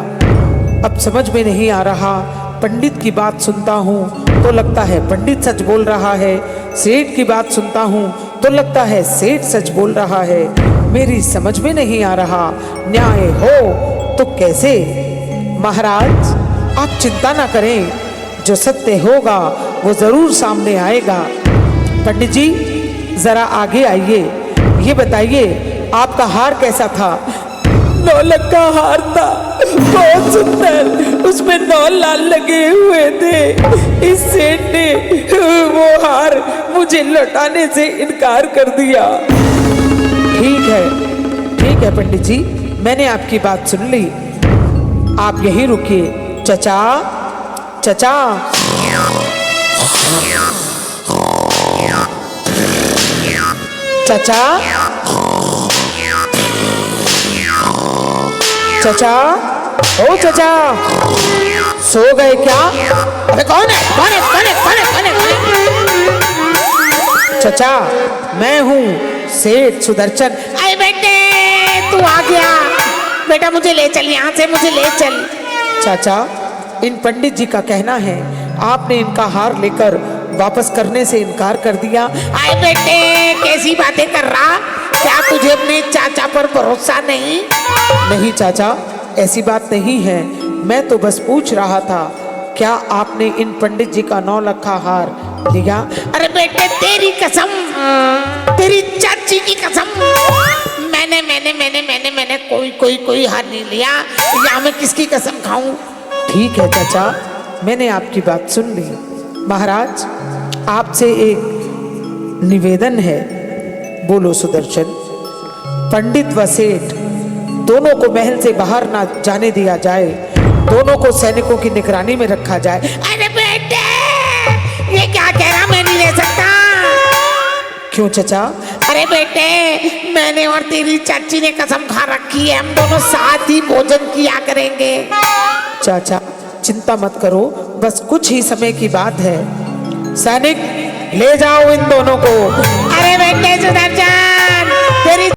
अब समझ में नहीं आ रहा, पंडित की बात सुनता हूँ तो लगता है पंडित सच बोल रहा है, सेठ की बात सुनता हूँ तो लगता है सेठ सच बोल रहा है। मेरी समझ में नहीं आ रहा, न्याय हो तो कैसे? महाराज आप चिंता ना करें, जो सत्य होगा वो जरूर सामने आएगा। पंडित जी जरा आगे आइए, ये बताइए आपका हार कैसा था? 9 लाख का हार था, बहुत सुंदर, उसमें 9 लाल लगे हुए थे। इस सेठ ने वो हार मुझे लौटाने से इनकार कर दिया। ठीक है पंडित जी, मैंने आपकी बात सुन ली, आप यहीं रुकिए। चचा चचा चचा चचा, ओ चचा, सो गए क्या? अरे कौन है? कौन है? कौन है? कौन है? कौन है? कौन है? चचा मैं हूँ सेठ सुदर्शन। अरे बेटे तू आ गया, बेटा मुझे ले चल यहाँ से, मुझे ले चल। चाचा इन पंडित जी का कहना है आपने इनका हार लेकर वापस करने से इनकार कर दिया। अरे बेटे कैसी बातें कर रहा, क्या तुझे अपने चाचा पर भरोसा नहीं? नहीं चाचा, ऐसी बात नहीं है, मैं तो बस पूछ रहा था क्या आपने इन पंडित जी का 9 लखा हार लिया? अरे बेटे तेरी कसम, तेरी चाची की कसम, मैंने कोई हार नहीं लिया, या मैं किसकी कसम खाऊं? ठीक है चाचा, मैंने आपकी बात सुन ली। महाराज आपसे एक निवेदन है। बोलो सुदर्शन। पंडित व सेठ दोनों को महल से बाहर ना जाने दिया जाए, दोनों को सैनिकों की निगरानी में रखा जाए। अरे बेटे ये क्या कह रहा, मैं नहीं ले सकता। क्यों चचा? अरे बेटे मैंने और तेरी चाची ने कसम खा रखी है, हम दोनों साथ ही भोजन किया करेंगे। चाचा चिंता मत करो, बस कुछ ही समय की बात है। सैनिक ले जाओ इन दोनों को। अरे बेटे सुदर्शन तेरी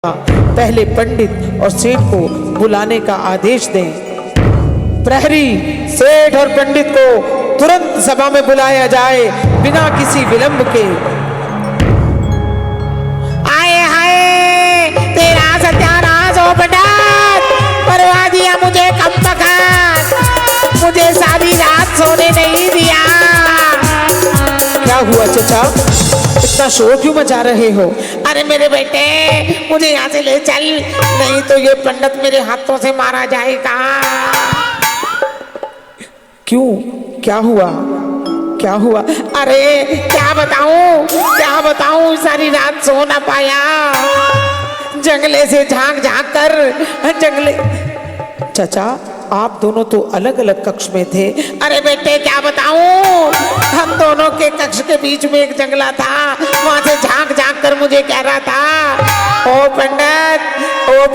पहले पंडित और सेठ को बुलाने का आदेश दें। प्रहरी सेठ और पंडित को तुरंत सभा में बुलाया जाए बिना किसी विलंब के। आए हाय तेरा सत्यानाश हो पंडित, करवा दिया मुझे कम बखत, मुझे सारी रात सोने नहीं दिया। क्या हुआ चचा, इतना शोर क्यों मचा रहे हो? अरे मेरे बेटे मुझे यहाँ से ले चल, नहीं तो ये पंडित मेरे हाथों से मारा जाएगा। क्यों, क्या हुआ, क्या हुआ? अरे क्या बताऊं, सारी रात सो ना पाया, जंगले से झांक कर जंगले। चाचा आप दोनों तो अलग अलग कक्ष में थे। अरे बेटे क्या बताऊं, हम दोनों के कक्ष के बीच में एक जंगला था, वहां से झांक कर मुझे कह रहा था, ओ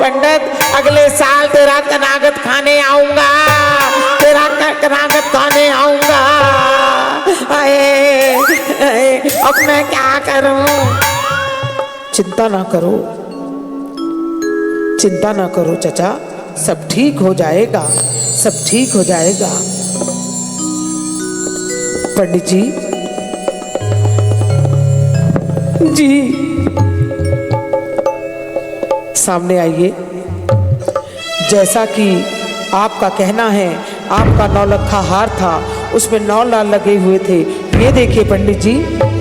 पंडित अगले साल तेरा कनागत खाने आऊंगा, तेरा कनागत खाने आऊंगा। अब मैं क्या करूं? चिंता ना करो चाचा, सब ठीक हो जाएगा, सब ठीक हो जाएगा। पंडित जी सामने आइए। जैसा कि आपका कहना है, आपका 9 लखा हार था, उसमें 9 लाल लगे हुए थे। ये देखिए पंडित जी,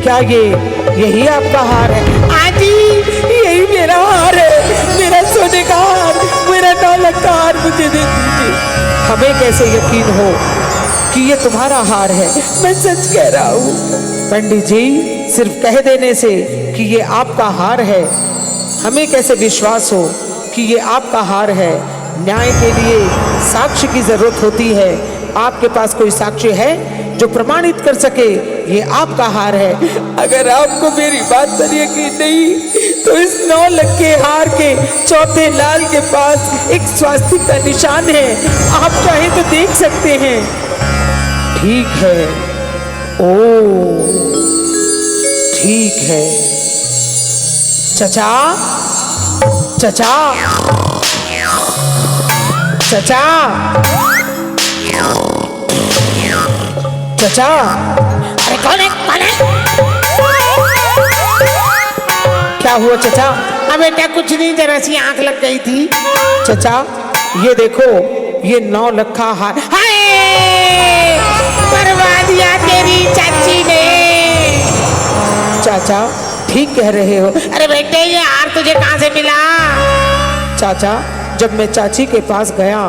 क्या यही आपका हार है? हाँ जी, यही मेरा हार है, मेरा सोने का हार, मेरा 9 लाख का हार मुझे दे दीजिए। हमें कैसे यकीन हो कि ये तुम्हारा हार है? मैं सच कह रहा हूँ पंडित जी, सिर्फ कह देने से कि ये आपका हार है हमें कैसे विश्वास हो कि ये आपका हार है? न्याय के लिए साक्ष्य की जरूरत होती है। आपके पास कोई साक्ष्य है जो प्रमाणित कर सके ये आपका हार है? अगर आपको मेरी बात पर यकीन नहीं तो इस 9 लाख के हार के चौथे लाल के पास एक स्वास्तिक का निशान है, आप चाहें तो देख सकते हैं। ठीक है, ओ ठीक है। चचा चचा चचा चचा, अरे कौन है? क्या हुआ चचा? अब बेटा कुछ नहीं, जरा सी आंख लग गई थी। चचा ये देखो, ये 9 लखा हार। हाय, करवा दिया तेरी चाची ने। चाचा ठीक कह रहे हो। अरे बेटे ये हार तुझे कहाँ से मिला? चाचा जब मैं चाची के पास गया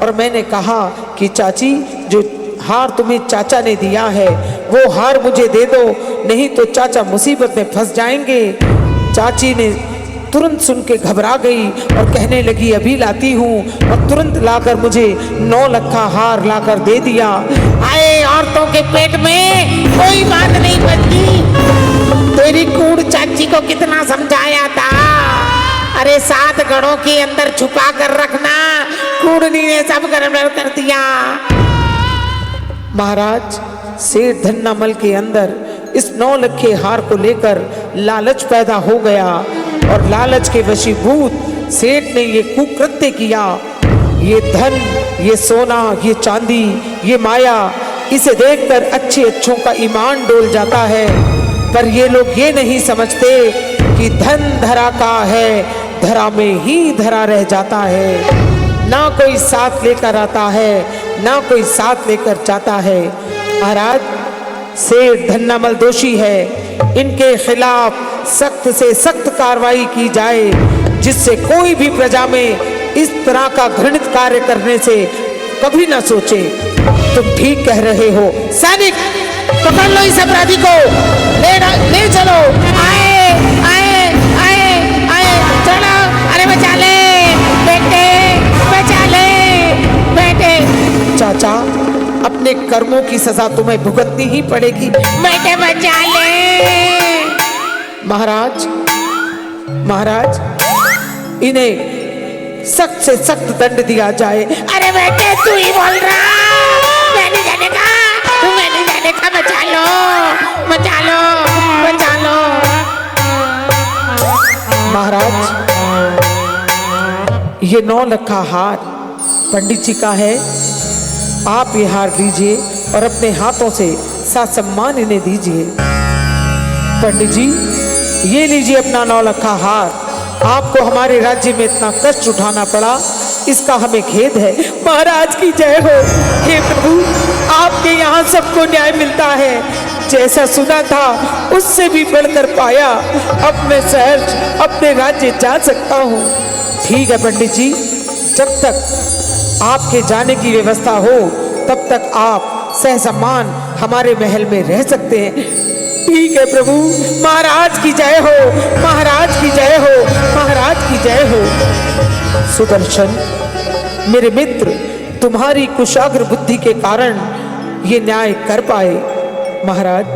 और मैंने कहा कि चाची जो हार तुम्हें चाचा ने दिया है वो हार मुझे दे दो, नहीं तो चाचा मुसीबत में फंस जाएंगे। चाची ने तुरंत सुन के घबरा गई और कहने लगी अभी लाती हूँ, और तुरंत लाकर मुझे 9 लखा हार लाकर दे दिया। आए औरतों के पेट में कोई बात नहीं बनती। तेरी कूड़ चाची को कितना समझाया था, अरे 7 गढ़ों के अंदर छुपा कर रखना, कूड़नी ने सब गड़बड़ कर दिया। महाराज सेठ धन्नामल के अंदर इस 9 लखे हार को लेकर लालच पैदा हो गया और लालच के वशीभूत सेठ ने ये कुकृत्य किया। ये धन, ये सोना, ये चांदी, ये माया, इसे देखकर अच्छों का ईमान डोल जाता है। पर ये लोग ये नहीं समझते कि धन धरा का है, धरा में ही धरा रह जाता है। ना कोई साथ लेकर आता है, ना कोई साथ लेकर जाता है। महाराज सेठ धन्नामल दोषी है, इनके खिलाफ सख्त से सख्त कार्रवाई की जाए, जिससे कोई भी प्रजा में इस तरह का घृणित कार्य करने से कभी ना सोचे। तुम ठीक कह रहे हो। सैनिक पकड़ लो इस अपराधी को, ले चलो। आए आए आए आए, चलो। अरे बचा ले बेटे, बचा ले बेटे। चाचा अपने कर्मों की सजा तुम्हें भुगतनी ही पड़ेगी। बेटे बचा ले। महाराज महाराज इन्हें सख्त से सख्त दंड दिया जाए। अरे बेटे तू ही बोल रहा, मैं नहीं जाने का, मैं नहीं जाने का। बचा लो बचा लो बचा लो। महाराज ये 9 लखा हार पंडित जी का है। आप ये हार लीजिए और अपने हाथों से साथ सम्मान इन्हें दीजिए। पंडित जी, ये लीजिए अपना 9 लखा हार। आपको हमारे राज्य में इतना कष्ट उठाना पड़ा, इसका हमें खेद है। महाराज की जय हो। हे प्रभु, आपके यहाँ सबको न्याय मिलता है। जैसा सुना था उससे भी बढ़कर पाया। अब मैं सहर्ष अपने राज्य जा सकता हूँ। ठीक है पंडित जी, जब तक आपके जाने की व्यवस्था हो तब तक आप सहसम्मान हमारे महल में रह सकते हैं। ठीक है प्रभु। महाराज की जय हो, महाराज की जय हो, महाराज की जय हो। सुदर्शन, मेरे मित्र तुम्हारी कुशाग्र बुद्धि के कारण ये न्याय कर पाए। महाराज,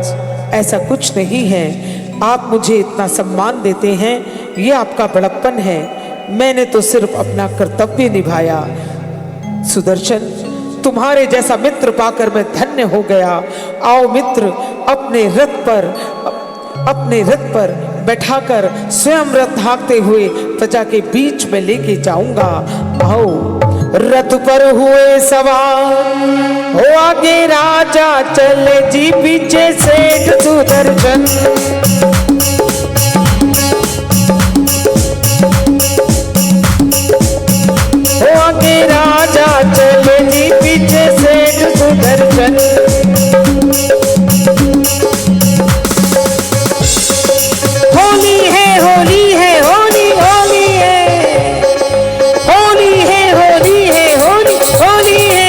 ऐसा कुछ नहीं है। आप मुझे इतना सम्मान देते हैं, ये आपका बड़प्पन है। मैंने तो सिर्फ अपना कर्तव्य निभाया। सुदर्शन, तुम्हारे जैसा मित्र पाकर मैं धन्य हो गया। आओ मित्र, अपने रथ पर बैठाकर स्वयं रथ हाँकते हुए प्रजा के बीच में लेके जाऊंगा। आओ। रथ पर हुए सवार, हो आगे राजा चले जी, पीछे सेठ सुदर्शन। हो आगे राजा चले जी, पीछे सेठ सुदर्शन। होली है, होली है, होली होली है, होली है, होली है, होली होली है।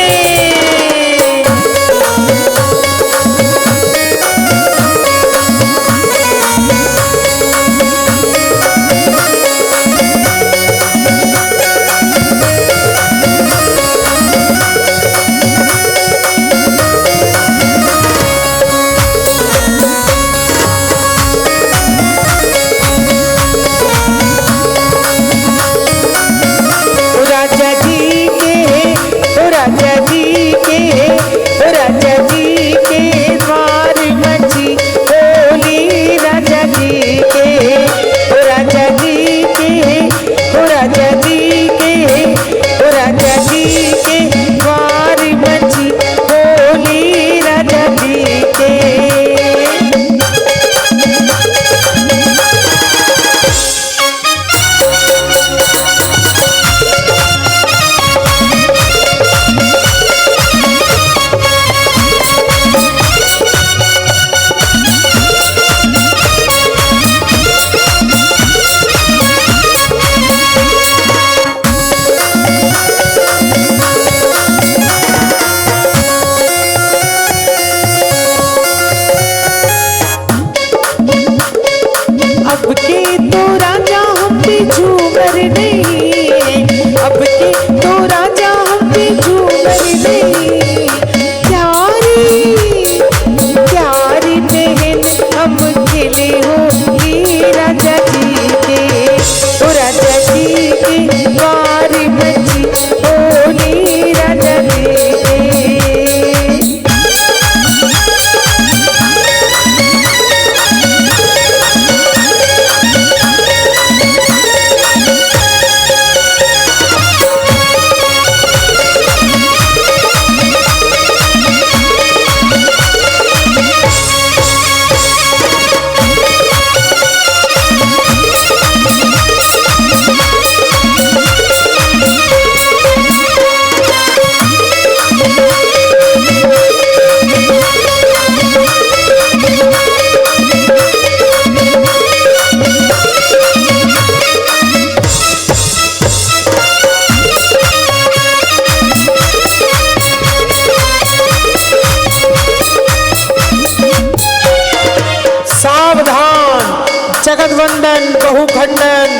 जगतवंदन बहुखंडन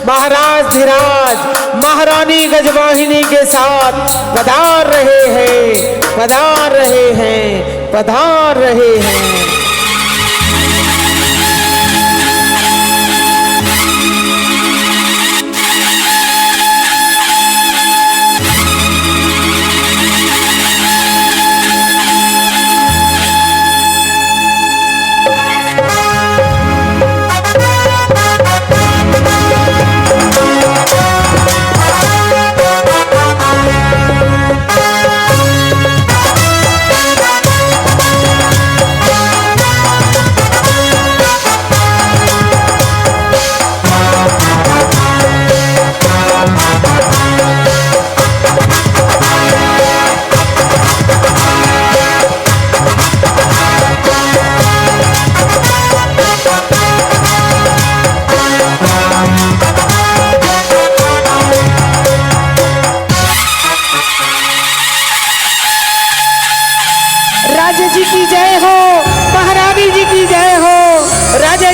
महाराज धीराज महारानी गजवाहिनी के साथ पधार रहे हैं, पधार रहे हैं, पधार रहे हैं।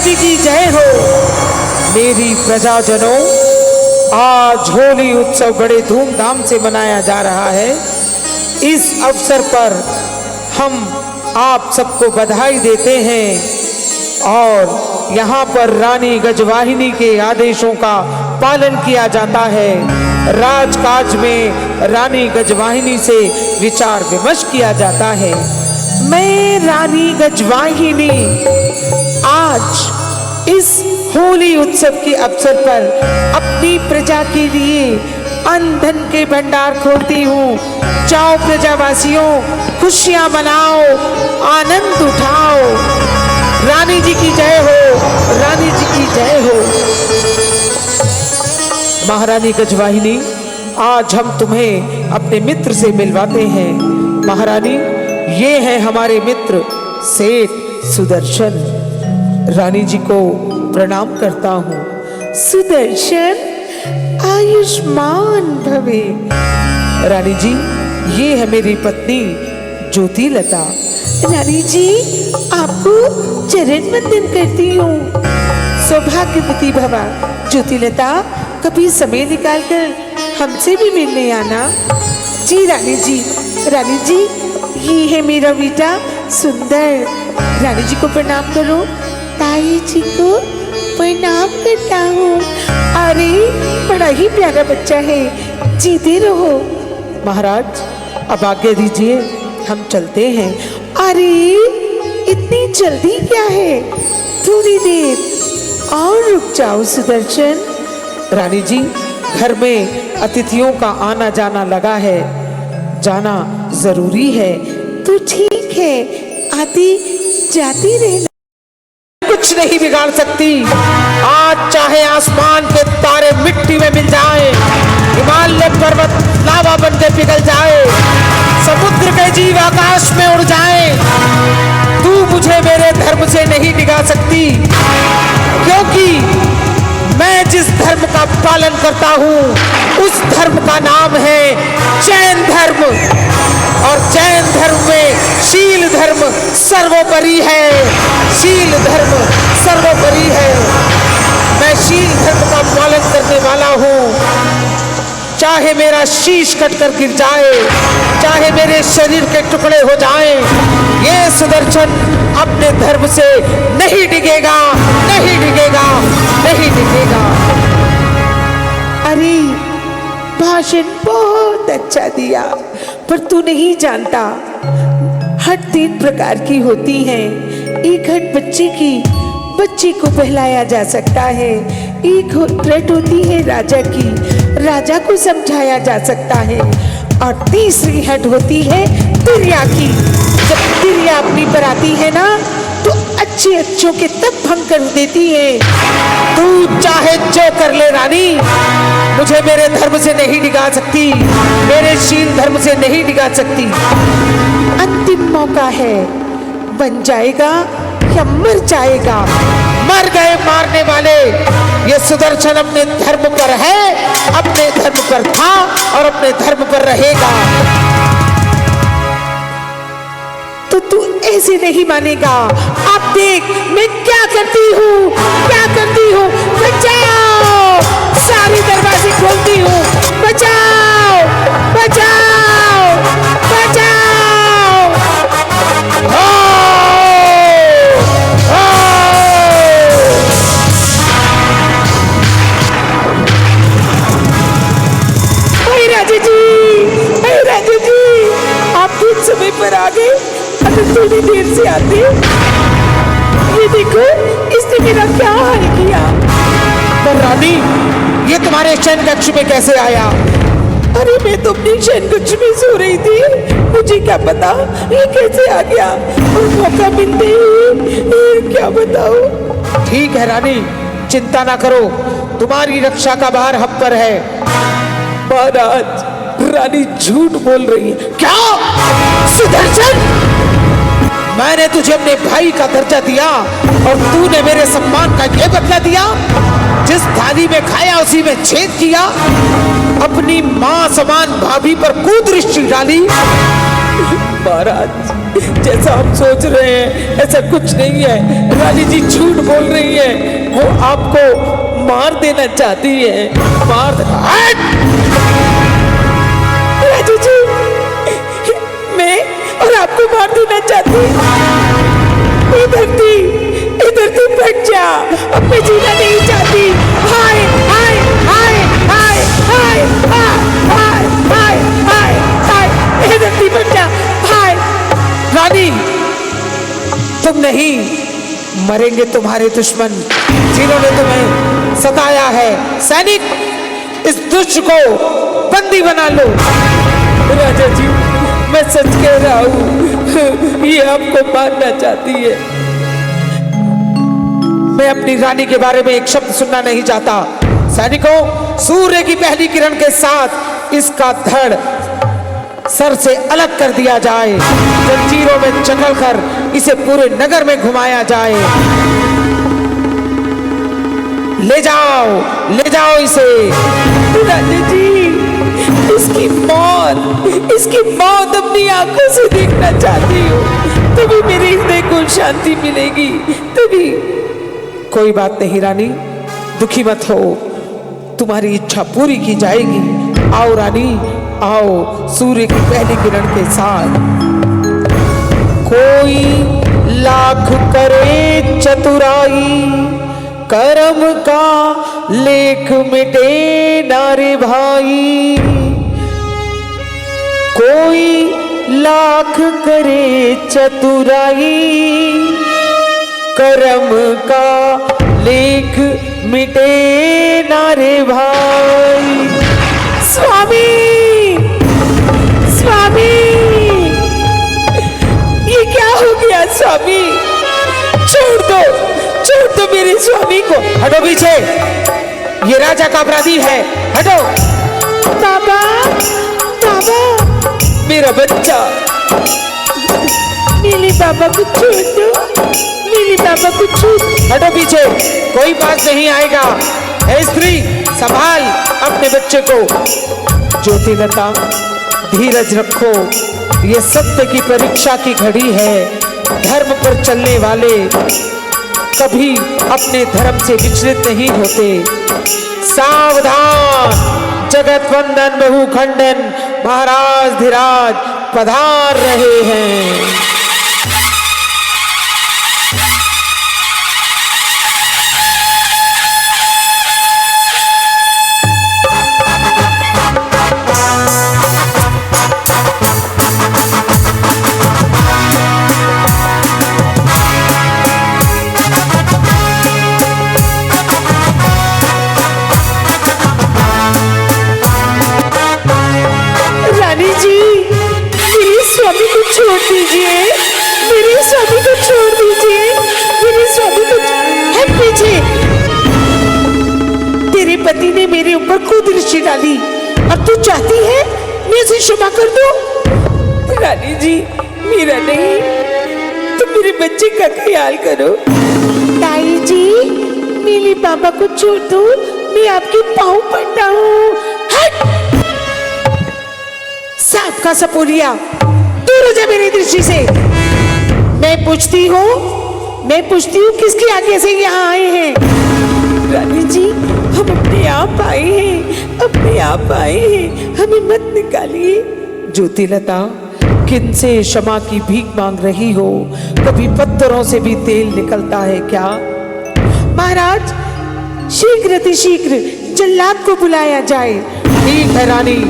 जी की जय हो। मेरी प्रजाजनों, आज होली उत्सव बड़े धूमधाम से मनाया जा रहा है। इस अवसर पर हम आप सबको बधाई देते हैं और यहाँ पर रानी गजवाहिनी के आदेशों का पालन किया जाता है। राजकाज में रानी गजवाहिनी से विचार विमर्श किया जाता है। मैं रानी गजवाहिनी आज इस होली उत्सव के अवसर पर अपनी प्रजा के लिए अन्न धन के भंडार खोलती हूँ। जाओ प्रजावासियों, खुशियां मनाओ, आनंद उठाओ। रानी जी की जय हो, रानी जी की जय हो। महारानी गजवाहिनी, आज हम तुम्हें अपने मित्र से मिलवाते हैं। महारानी, ये है हमारे मित्र सेठ सुदर्शन। रानी जी को प्रणाम करता हूँ। सुदर्शन, आयुष्मान भवे। रानी जी, ये है मेरी पत्नी ज्योति लता। रानी जी, आपको चरण वंदन करती हूँ। सौभाग्यवती भवा। ज्योति लता, कभी समय निकालकर हमसे भी मिलने आना। जी रानी जी। रानी जी, ये है मेरा बेटा सुंदर। रानी जी को प्रणाम करो। ताई जी को प्रणाम करता हूँ। अरे, बड़ा ही प्यारा बच्चा है, जीते रहो। महाराज, अब आज्ञा दीजिए, हम चलते हैं। अरे, इतनी जल्दी क्या है? थोड़ी देर और रुक जाओ सुदर्शन। रानी जी, घर में अतिथियों का आना जाना लगा है, जाना जरूरी है। तो ठीक है, आती जाती रहना। कुछ नहीं बिगाड़ सकती। आज चाहे आसमान के तारे मिट्टी में मिल जाए, हिमालय पर्वत लावा बन के पिघल जाए, समुद्र के जीव आकाश में उड़ जाए, तू मुझे मेरे धर्म से नहीं डिगा सकती। क्योंकि मैं जिस धर्म का पालन करता हूँ उस धर्म का नाम है जैन धर्म। और जैन धर्म में शील धर्म सर्वोपरि है। शील धर्म सर्वोपरि है। मैं शील धर्म का पालन करने वाला हूँ। चाहे मेरा शीश कटकर गिर जाए, चाहे मेरे शरीर के टुकड़े हो जाएं, ये सुदर्शन अपने धर्म से नहीं डिगेगा, नहीं डिगेगा, नहीं डिगेगा। अरे, भाषण बहुत अच्छा दिया, पर तू नहीं जानता, हट 3 प्रकार की होती हैं। एक हट बच्चे को बहलाया जा सकता है। एक रट होती है राजा की, राजा को समझाया जा सकता है। और तीसरी हट होती है तिरिया की। जब तिरिया अपनी पर आती है ना, तो अच्छों के तब भंग कर देती है। तू चाहे जो कर ले रानी, मुझे मेरे धर्म से नहीं डिगा सकती, मेरे शील धर्म से नहीं डिगा सकती। अंतिम मौका है, बन जाएगा या मर जाएगा। मर गए मारने वाले। ये सुदर्शन अपने धर्म पर है, अपने धर्म पर था और अपने धर्म पर रहेगा। तो तू ऐसे नहीं मानेगा। अब देख मैं क्या करती हूँ, क्या करती हूँ। बचाओ, सारे दरवाजे खोलती हूँ। बचाओ, बचाओ, बचाओ। राजा जी, आप ठीक समय पर आ गए। अगर थोड़ी देर से आते। ये देखो, इसने मेरा क्या हाल किया। पर रानी, ये तुम्हारे शयन कक्ष में कैसे आया? अरे, मैं तो अपनी शयन कक्ष में सो रही थी, मुझे क्या पता ये कैसे आ गया। और मौका मिलते ही क्या बताओ। ठीक है रानी, चिंता ना करो, तुम्हारी रक्षा का भार हम पर है। महाराज, रानी झूठ बोल रही है। क्या? सुदर्शन, मैंने तुझे अपने भाई का दर्जा दिया और तूने मेरे सम्मान का ये बदला दिया। जिस थाली में खाया उसी में छेद किया, अपनी मां समान भाभी पर कुदृष्टि डाली। महाराज, जैसा हम सोच रहे हैं ऐसा कुछ नहीं है। रानी जी झूठ बोल रही है, वो आपको मार देना चाहती है। मार राजू जी, मैं और आपको मार देना चाहती हूँ। इधर तू फट जा, अब मैं जीना नहीं चाहती। हाय हाय हाय हाय हाय हाय हाय हाय हाय, इधर तू फट जा। हाय रानी, तुम नहीं मरेंगे तुम्हारे दुश्मन जिन्होंने तुम्हें सताया है। सैनिक, इस दुष्ट को बंदी बना लो। राजा जी, मैं सच कह रहा हूँ, ये आपको मारना चाहती है। मैं अपनी रानी के बारे में एक शब्द सुनना नहीं चाहता। सैनिकों, सूर्य की पहली किरण के साथ इसका धड़ सर से अलग कर दिया जाए, जंजीरों में जकड़ कर इसे पूरे नगर में घुमाया जाए। ले जाओ इसे। राजा जी, इसकी मौत अपनी आंखों से देखना चाहती हूँ, तभी मेरे हृदय को शांति मिलेगी। तभी। कोई बात नहीं रानी, दुखी मत हो, तुम्हारी इच्छा पूरी की जाएगी। आओ रानी, आओ सूर्य की पहली किरण के साथ। कोई लाख करे चतुराई, कर्म का लेख मिटे नारे भाई। कोई लाख करे चतुराई, कर्म का लेख मिटे नारे भाई। स्वामी, ये क्या हो गया स्वामी? छोड़ दो मेरे स्वामी को। हटो पीछे, ये राजा का अपराधी है, हटो। बाबा, मेरा बच्चा, मेरे बाबा को छोड़ दो, मेरे बाबा को छोड़। हटो पीछे, कोई पास नहीं आएगा। हे स्त्री, संभाल अपने बच्चे को। ज्योतिलता, धीरज रखो, ये सत्य की परीक्षा की घड़ी है। धर्म पर चलने वाले कभी अपने धर्म से विचलित नहीं होते। सावधान, जगत वंदन बहु खंडन महाराज धीराज पधार रहे हैं। छोड़ दीजिए, मेरे स्वामी को छोड़ दीजिए, मेरे स्वामी को। हट पीछे। तेरे पति ने मेरे ऊपर कुदृष्टि डाली और तू चाहती है मैं उसे क्षमा कर दूं? रानी जी, मेरा नहीं, तुम मेरे बच्चे का ख्याल करो। ताई जी, मेरे पापा को छोड़ दो, मैं आपके पाँव पड़ता हूँ। हट! सांप का सपोलिया, दूर हो जा मेरी दृष्टि से। मैं पूछती हूँ किसकी आज्ञा से यहाँ आए हैं? रानी जी, हम अपने आप आए हैं, हमें मत निकालिए। ज्योतिलता, किन से क्षमा की भीख मांग रही हो? कभी पत्थरों से भी तेल निकलता है क्या? महाराज, शीघ्र अतिशीघ्र जल्लाद को बुलाया जाए। ठीक है रानी,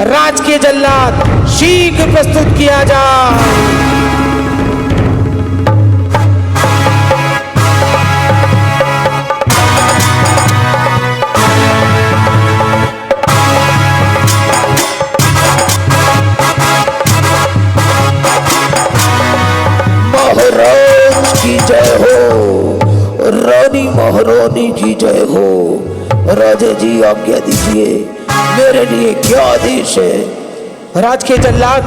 राज के जल्लाद शीघ्र प्रस्तुत किया जाए। महाराज की जय हो, रानी महारानी की जय हो। राजा जी, आज्ञा दीजिए, मेरे लिए क्या आदेश है? राज के जल्लाद,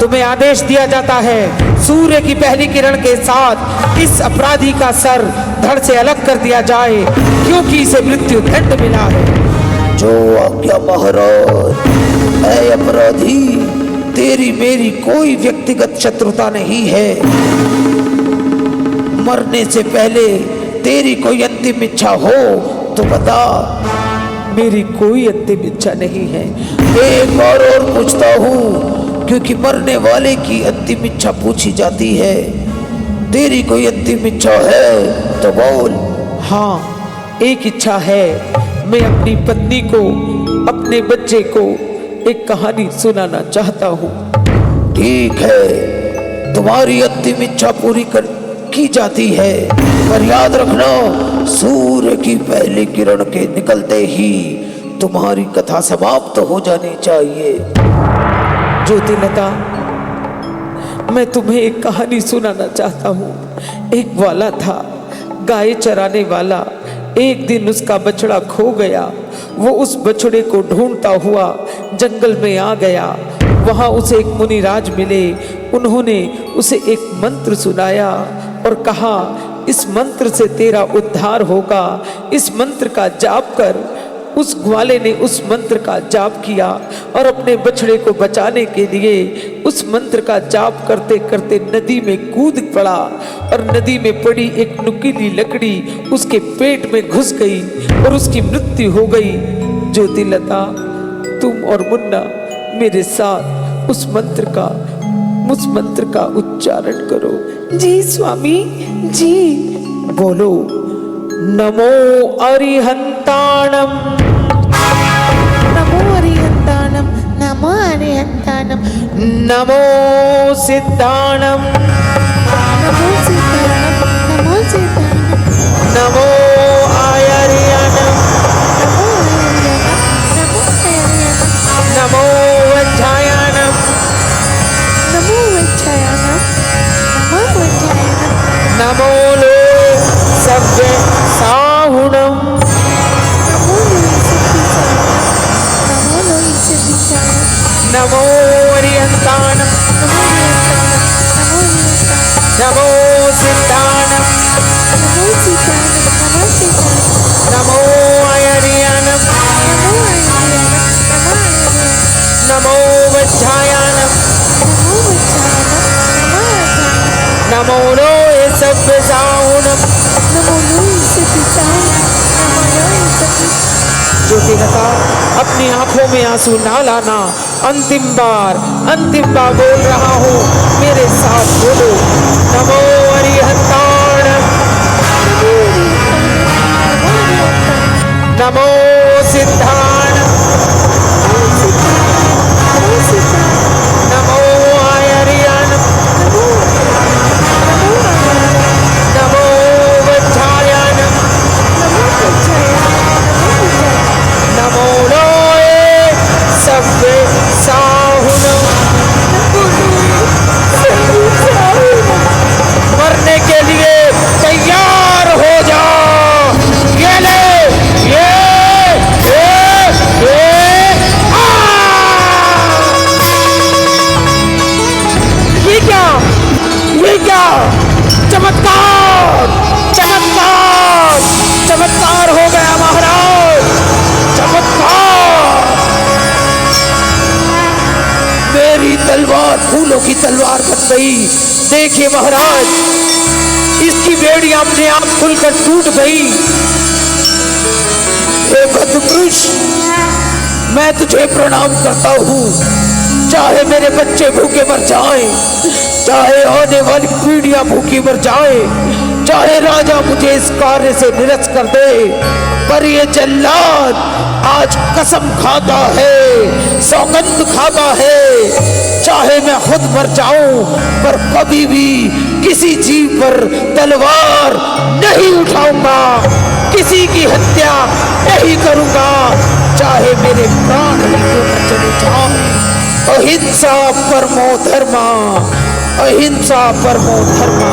तुम्हें आदेश दिया जाता है सूर्य की पहली किरण के साथ इस अपराधी का सर धड़ से अलग कर दिया जाए, क्योंकि इसे मृत्यु दंड मिला है। जो आज्ञा महाराज। ऐ अपराधी, तेरी मेरी कोई व्यक्ति व्यक्तिगत शत्रुता नहीं है। मरने से पहले तेरी कोई अंतिम इच्छा हो तो बता। मेरी कोई अंतिम इच्छा नहीं है। एक और पूछता हूँ, क्योंकि मरने वाले की अंतिम इच्छा पूछी जाती है। तेरी कोई अंतिम इच्छा है तो बोल। हाँ, एक इच्छा है। मैं अपनी पत्नी को, अपने बच्चे को एक कहानी सुनाना चाहता हूँ। ठीक है, तुम्हारी अंतिम इच्छा पूरी की जाती है, पर याद रखना, सूर्य की पहली किरण के निकलते ही तुम्हारी कथा समाप्त हो जानी चाहिए। ज्योतिलता, मैं तुम्हें एक कहानी सुनाना चाहता हूँ। एक वाला था, गाय चराने वाला। एक दिन उसका बछड़ा खो गया। वो उस बछड़े को ढूंढता हुआ जंगल में आ गया। वहाँ उसे एक मुनिराज मिले। उन्होंने उसे एक मंत्र सुनाया और कहा, इस मंत्र से तेरा उद्धार होगा, इस मंत्र का जाप कर। उस ग्वाले ने उस मंत्र का जाप किया और अपने बछड़े को बचाने के लिए उस मंत्र का जाप करते करते नदी में कूद पड़ा और नदी में पड़ी एक नुकीली लकड़ी उसके पेट में घुस गई और उसकी मृत्यु हो गई। ज्योतिलता, तुम और मुन्ना मेरे साथ उस मंत्र का उच्चारण करो। जी स्वामी जी। बोलो, नमो अरिहंताणम, नमो अरिहंताणम, नमो अरिहंताणम, नमो सिद्धाणम, नमो सिद्धाणम, नमो सिद्धाणम, नमो आयर्याणम, नमो आयर्याणम, नमो आयर्याणम, नमो वज्रायणम, नमो वज्रायणम, नमो वज्रायणम, नमो लो सव्य साहुणम, नमो लोई सिद्धिसारणम, नमो अरिहंताणम, नमो अरिहंताणम, नमो सिद्धाणम, नमो सिद्धाणम, नमो सिद्धाणम, नमो आयर्याणम, नमो आयर्याणम, नमो आयर्याणम, नमो वज्रायणम, नमो वज्रायणम, नमो वज्रायणम, नमो लो सव्य साहुणम, नमो लोई सिद्धिसारणम, नमो लोई सिद्धिसारणम। ज्योतिलता, अपनी आंखों में आंसू ना लाना। अंतिम बार बोल रहा हूँ, मेरे साथ बोलो, नमो अरिहंताणम, नमो सिद्धाणम, नमो आयर्याणम, नमो वज्रायणम, नमो लोए सव्य साहुणम। मरने के लिए तैयार हो जाओ। ये ले, ये क्या चमत्कार, चमत्कार, चमत्कार हो गया महाराज, चमत्कार। मेरी तलवार फूलों की तलवार बन गई। देखिए महाराज, इसकी बेड़ियां अपने आप खुलकर टूट गई। हे भद्रपुरुष, मैं तुझे प्रणाम करता हूँ। चाहे मेरे बच्चे भूखे मर जाएं, चाहे आने वाली पीढ़ियां भूखी मर जाएं, चाहे राजा मुझे इस कार्य से निरस्त कर दे, पर ये जल्लाद आज कसम खाता है, सौगंध खाता है। चाहे मैं खुद मर जाऊं, पर कभी भी किसी जीव पर तलवार नहीं उठाऊंगा, किसी की हत्या नहीं करूंगा, चाहे मेरे प्राण ही क्यों न चले जाएं। अहिंसा परमो धर्मा, अहिंसा परमो धर्मा।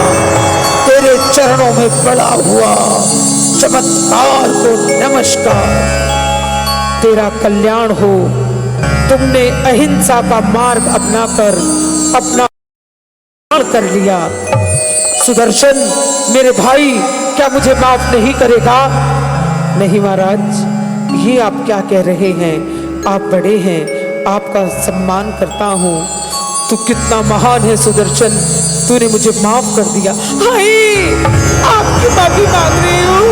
तेरे चरणों में पड़ा हुआ चमत्कार को नमस्कार। तेरा कल्याण हो। तुमने अहिंसा का मार्ग अपनाकर अपना कर लिया। सुदर्शन मेरे भाई, क्या मुझे माफ नहीं करेगा? नहीं महाराज, ये आप क्या कह रहे हैं? आप बड़े हैं, आपका सम्मान करता हूँ, तू कितना महान है सुदर्शन, तूने मुझे माफ कर दिया। हाय, आपकी माफी मांग रही हूँ।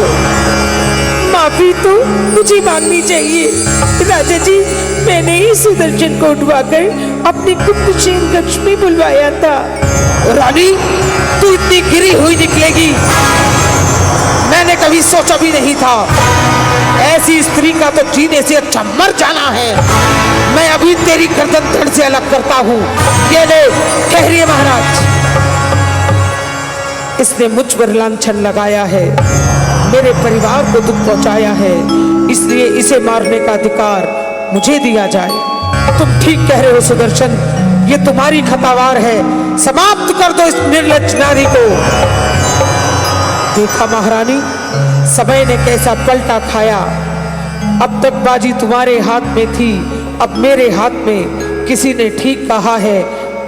माफी तो मुझे मांगनी चाहिए। राजा जी, मैंने ही सुदर्शन को उठवाकर अपने गुप्त शयन कक्ष में बुलवाया था। रानी, तू इतनी गिरी हुई निकलेगी मैंने कभी सोचा भी नहीं था। ऐसी स्त्री का तो जीने से अच्छा मर जाना है। मैं अभी तेरी गर्दन धड़ से अलग करता हूँ। ये ले, ठहरिए महाराज। इसने मुझ पर लांछन लगाया है, मेरे परिवार को दुख पहुंचाया है, इसलिए इसे मारने का अधिकार मुझे दिया जाए। तुम ठीक कह रहे हो सुदर्शन, ये तुम्हारी खतावार है। समाप्त कर दो इस निर्लज्ज नारी को। देखा महारानी, समय ने कैसा पलटा खाया। अब तक बाजी तुम्हारे हाथ में थी, अब मेरे हाथ में। किसी ने ठीक कहा है,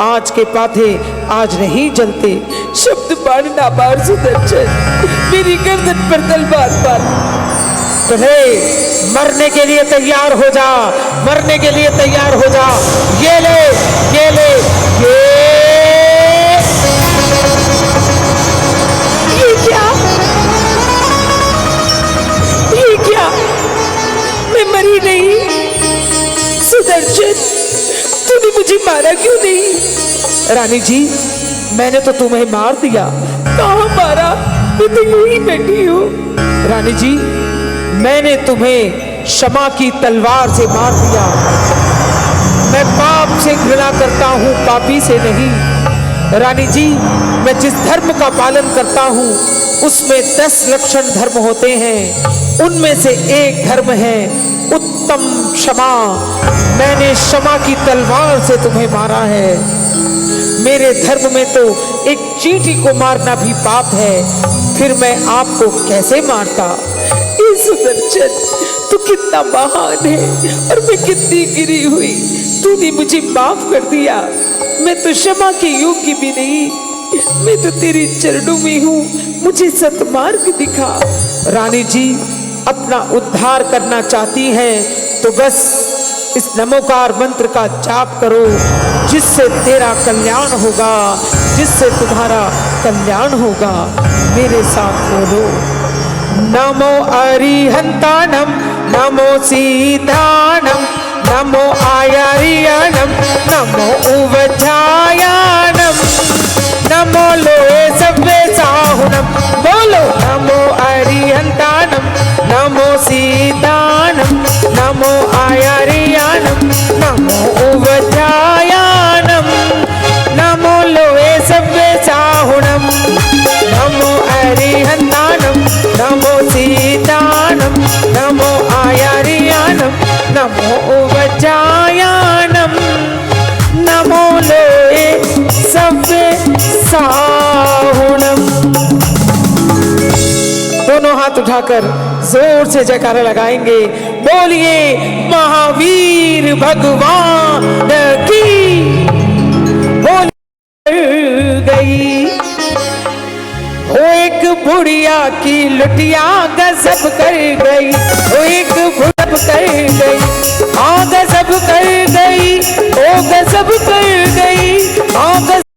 आज के पाथे आज नहीं जलते। शब्द बाण ना बार सुदर्शन, मेरी गर्दन पर तलवार मार। मरने के लिए तैयार हो जा, मरने के लिए तैयार हो जा। ये ले, ये ले, ये क्या, ये क्या? मैं मरी नहीं। सुदर्शन, तूने मुझे मारा क्यों नहीं? रानी जी, मैंने तो तुम्हें मार दिया। कहाँ मारा? मैं तो यही बैठी हूँ। रानी जी, मैंने तुम्हें क्षमा की तलवार से मार दिया। मैं पाप से घृणा करता हूँ, पापी से नहीं। रानी जी, मैं जिस धर्म का पालन करता हूँ उसमें 10 लक्षण धर्म होते हैं, उनमें से एक धर्म है उत्तम क्षमा। मैंने क्षमा की तलवार से तुम्हें मारा है। मेरे धर्म में तो एक चींटी को मारना भी पाप है, फिर मैं आपको कैसे मारता? सुदर्शन, तू कितना महान है और मैं कितनी गिरी हुई। तूने मुझे माफ कर दिया। मैं तो क्षमा के योग्य भी नहीं। मैं तो तेरे चरणों में हूँ, मुझे सत्मार्ग दिखा। रानी जी, अपना उद्धार करना चाहती हैं तो बस इस नमोकार मंत्र का जाप करो, जिससे तेरा कल्याण होगा, जिससे तुम्हारा कल्याण होगा। मेरे साथ बोलो, नमो अरिहंतानम, नमो सीतानम, नमो आयारियानम, नमो उवचायानम, नमो लोए सव्वे साहुनम। बोलो, नमो अरिहंतानम, नमो सीतानम, नमो आयारियानम, नमो उवचायानम, नमो लोए सव्वे साहुनम, नमो अरिहंतानम, नमो सीतानम, नमो आयारियानम, नमो उवचायानम, नमो लोए सव्वे साहुनम। दोनों हाथ उठाकर जोर से जयकारा लगाएंगे। बोलिए महावीर भगवान की। बोल गई वो एक बुढ़िया की लुटिया गजब कर गई, वो एक बुढ़ब कर गई, हाँ गजब कर गई, ओ गजब कर